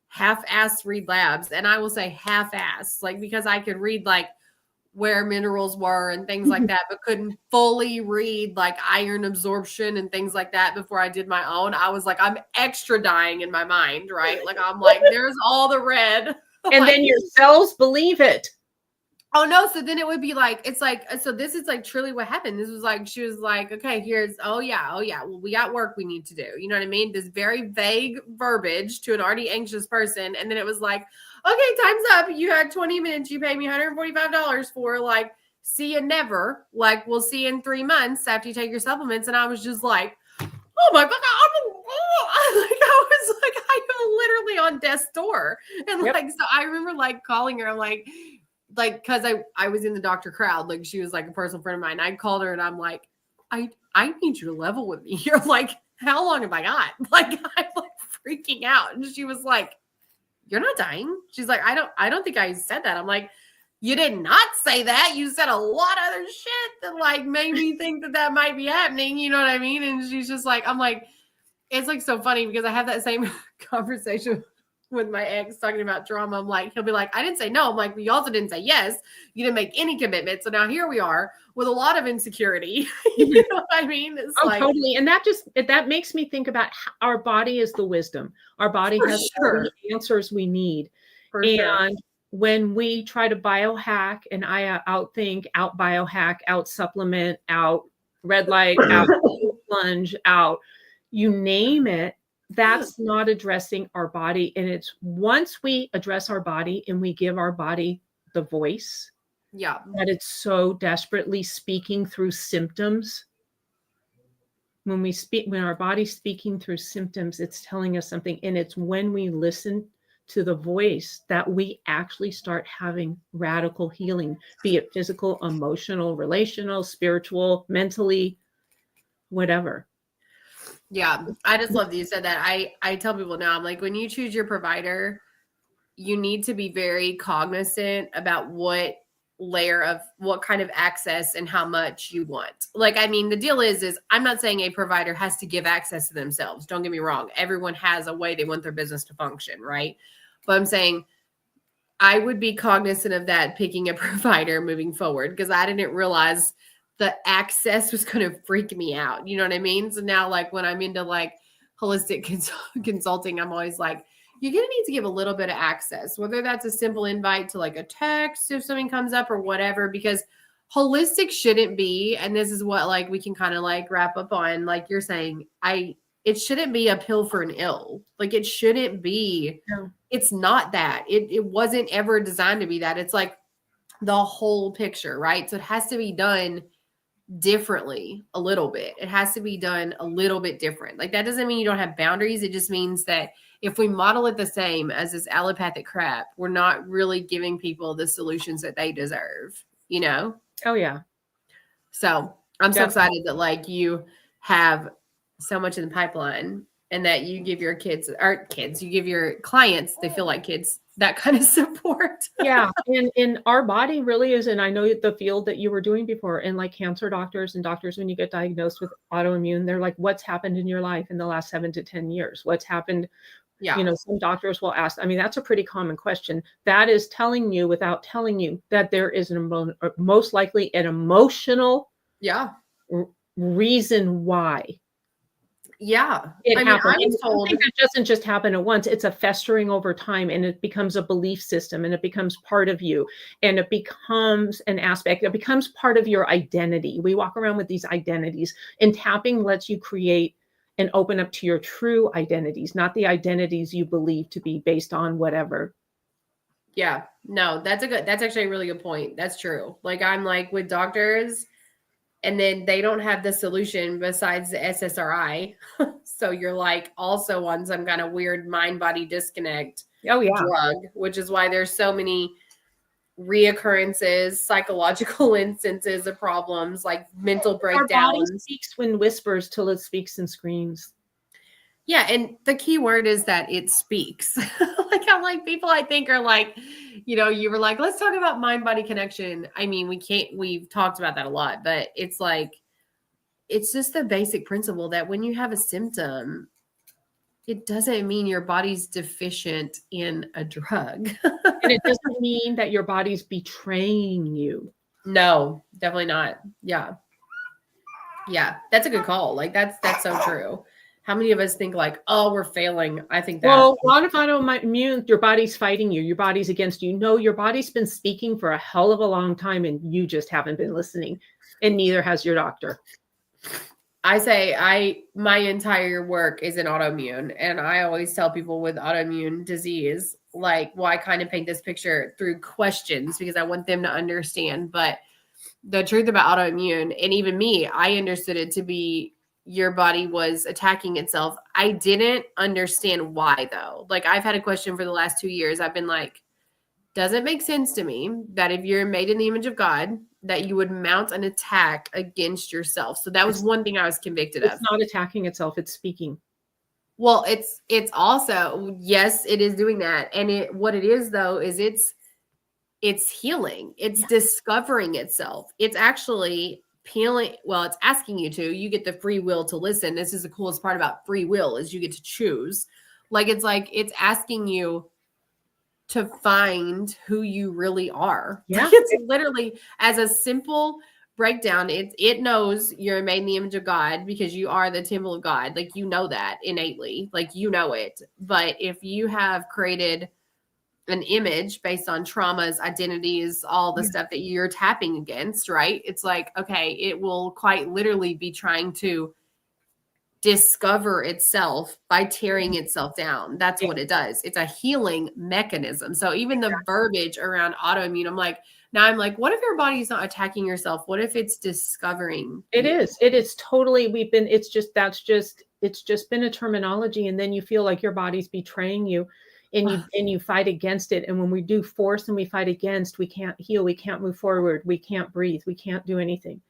Speaker 1: half-ass read labs, and I will say half-ass, like, because I could read like where minerals were and things like that, but couldn't fully read like iron absorption and things like that before I did my own. I was like, I'm extra dying in my mind, right? Like, I'm like, there's all the red.
Speaker 2: And
Speaker 1: like,
Speaker 2: then your cells believe it.
Speaker 1: oh no. So then it would be like, it's like, so this is like truly what happened. This was like, she was like, okay, here's, oh yeah. Well, we got work we need to do. You know what I mean? This very vague verbiage to an already anxious person. And then it was like, okay, time's up. You had 20 minutes. You paid me $145 for, like, see you never. Like, we'll see you in 3 months after you take your supplements. And I was just like, oh my God. I was like, I am literally on death's door. And
Speaker 2: Yep.
Speaker 1: like, so I remember like calling her, like, cause I was in the doctor crowd. Like, she was like a personal friend of mine. I called her and I'm like, I need you to level with me. You're like, how long have I got? Like, I'm like freaking out. And she was like, you're not dying. She's like, I don't think I said that. I'm like, you did not say that. You said a lot of other shit that like made me think that might be happening. You know what I mean? And she's just like, I'm like, it's like so funny because I have that same conversation with my ex talking about trauma. I'm like, he'll be like, I didn't say no. I'm like, well, you also didn't say yes. You didn't make any commitment. So now here we are with a lot of insecurity. You know what I mean? It's like,
Speaker 2: totally. And that makes me think about how our body is the wisdom. Our body has all the answers we need. And when we try to biohack and outthink, out biohack, out supplement, out red light, out plunge, out, you name it, that's not addressing our body. And it's once we address our body and we give our body the voice, that it's so desperately speaking through symptoms. When our body's speaking through symptoms, it's telling us something. And it's when we listen to the voice that we actually start having radical healing, be it physical, emotional, relational, spiritual, mentally, whatever.
Speaker 1: Yeah, I just love that you said that. I tell people now, I'm like, when you choose your provider, you need to be very cognizant about what kind of access and how much you want. Like, I mean, the deal is I'm not saying a provider has to give access to themselves. Don't get me wrong. Everyone has a way they want their business to function, right? But I'm saying I would be cognizant of that picking a provider moving forward, because I didn't realize the access was going to freak me out. You know what I mean? So now, like, when I'm into like holistic consulting, I'm always like, you're going to need to give a little bit of access, whether that's a simple invite to like a text if something comes up or whatever, because holistic shouldn't be, and this is what like we can kind of like wrap up on, like you're saying, it shouldn't be a pill for an ill. Like, it shouldn't be, it's not that. It wasn't ever designed to be that. It's like the whole picture, right? So it has to be done differently a little bit. It has to be done a little bit different. Like, that doesn't mean you don't have boundaries. It just means that if we model it the same as this allopathic crap, we're not really giving people the solutions that they deserve, you know?
Speaker 2: Oh yeah.
Speaker 1: So I'm so excited that like you have so much in the pipeline, and that you give your you give your clients, they feel like kids, that kind of support.
Speaker 2: Yeah. And our body really is, and I know the field that you were doing before, and like cancer doctors and doctors, when you get diagnosed with autoimmune, they're like, what's happened in your life in the last 7 to 10 years? What's happened? Yeah. You know, some doctors will ask, I mean, that's a pretty common question. That is telling you without telling you that there is most likely an emotional reason why.
Speaker 1: Yeah.
Speaker 2: It happened. I think that doesn't just happen at once. It's a festering over time, and it becomes a belief system, and it becomes part of you, and it becomes an aspect. It becomes part of your identity. We walk around with these identities, and tapping lets you create and open up to your true identities, not the identities you believe to be based on whatever.
Speaker 1: Yeah, no, that's actually a really good point. That's true. Like I'm like with doctors and then they don't have the solution besides the SSRI. So you're like also on some kind of weird mind body disconnect drug, which is why there's so many reoccurrences, psychological instances of problems like mental breakdowns.
Speaker 2: Our body speaks when whispers till it speaks and screams.
Speaker 1: Yeah, and the key word is that it speaks. Like I'm like people I think are like, you were like, let's talk about mind body connection. I mean, we've talked about that a lot, but it's like it's just the basic principle that when you have a symptom, it doesn't mean your body's deficient in a drug.
Speaker 2: And it doesn't mean that your body's betraying you.
Speaker 1: No, definitely not. Yeah. Yeah, that's a good call. Like that's so true. How many of us think like, oh, we're failing? I think that.
Speaker 2: Well, a lot of autoimmune, your body's fighting you. Your body's against you. No, your body's been speaking for a hell of a long time and you just haven't been listening. And neither has your doctor.
Speaker 1: I say my entire work is in autoimmune. And I always tell people with autoimmune disease, like, well, I kind of paint this picture through questions because I want them to understand. But the truth about autoimmune, and even me, I understood it to be your body was attacking itself. I didn't understand why though. Like I've had a question for the last 2 years. I've been like, does it make sense to me that if you're made in the image of God, that you would mount an attack against yourself? So that was one thing I was convicted of.
Speaker 2: It's not attacking itself, it's speaking.
Speaker 1: Well, it's also, yes, it is doing that. And what it is though, is it's healing. It's discovering itself. It's actually peeling. Well, it's asking you to. You get the free will to listen. This is the coolest part about free will is you get to choose. Like it's asking you to find who you really are.
Speaker 2: Yeah.
Speaker 1: Like it's literally as a simple breakdown. It knows you're made in the image of God because you are the temple of God. Like you know that innately. Like you know it. But if you have created an image based on traumas, identities, all the stuff that you're tapping against, right? It's like, okay, it will quite literally be trying to discover itself by tearing itself down. That's what it does. It's a healing mechanism. So even the verbiage around autoimmune, I'm like, what if your body's not attacking yourself? What if it's discovering?
Speaker 2: It is totally, it's just been a terminology. And then you feel like your body's betraying you. And you fight against it. And when we do force and we fight against, we can't heal. We can't move forward. We can't breathe. We can't do anything.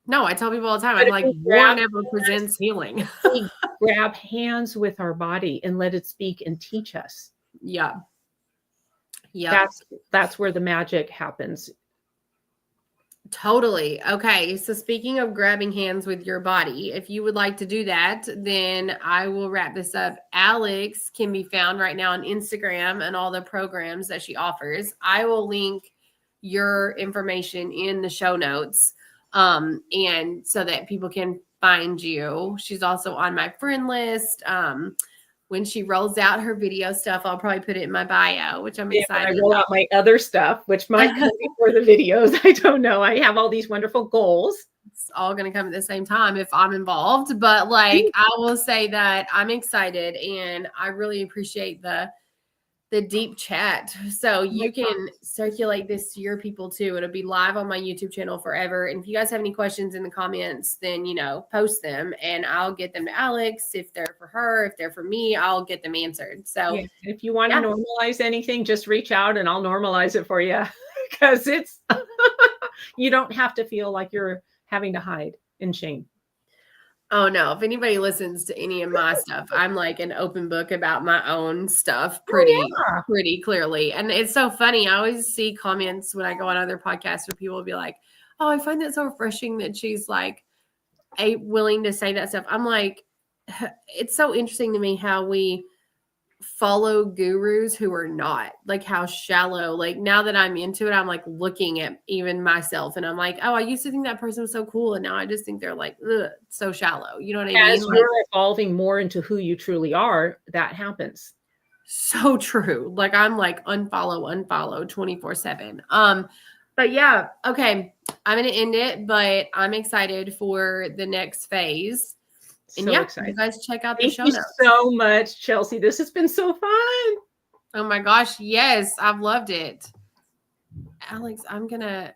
Speaker 1: No, I tell people all the time, I'm like, war never presents healing.
Speaker 2: We grab hands with our body and let it speak and teach us.
Speaker 1: Yeah. Yeah.
Speaker 2: That's where the magic happens.
Speaker 1: Totally. Okay. So speaking of grabbing hands with your body, if you would like to do that, then I will wrap this up. Alix can be found right now on Instagram and all the programs that she offers. I will link your information in the show notes. And so that people can find you. She's also on my friend list. When she rolls out her video stuff, I'll probably put it in my bio, which I'm excited.
Speaker 2: I roll out my other stuff, which might come before the videos. I don't know. I have all these wonderful goals.
Speaker 1: It's all going to come at the same time if I'm involved. But like, I will say that I'm excited and I really appreciate the deep chat. So you can circulate this to your people too. It'll be live on my YouTube channel forever. And if you guys have any questions in the comments, then, post them and I'll get them to Alix. If they're for her, if they're for me, I'll get them answered. So
Speaker 2: if you want to normalize anything, just reach out and I'll normalize it for you because it's, you don't have to feel like you're having to hide in shame.
Speaker 1: Oh no, if anybody listens to any of my stuff, I'm like an open book about my own stuff pretty clearly. And it's so funny. I always see comments when I go on other podcasts where people will be like, oh, I find that so refreshing that she's like willing to say that stuff. I'm like, it's so interesting to me how we follow gurus who are not, like how shallow, like now that I'm into it, I'm like looking at even myself and I'm like, oh, I used to think that person was so cool. And now I just think they're like, so shallow. You know what I mean?
Speaker 2: As you're evolving more into who you truly are, that happens.
Speaker 1: So true. Like I'm like unfollow 24/7. But yeah, okay. I'm going to end it, but I'm excited for the next phase. And
Speaker 2: So
Speaker 1: yeah,
Speaker 2: excited.
Speaker 1: you guys check out the
Speaker 2: Thank
Speaker 1: show
Speaker 2: you
Speaker 1: notes.
Speaker 2: so much, Chelsea. This has been so fun.
Speaker 1: Oh my gosh, yes, I've loved it. Alix, I'm gonna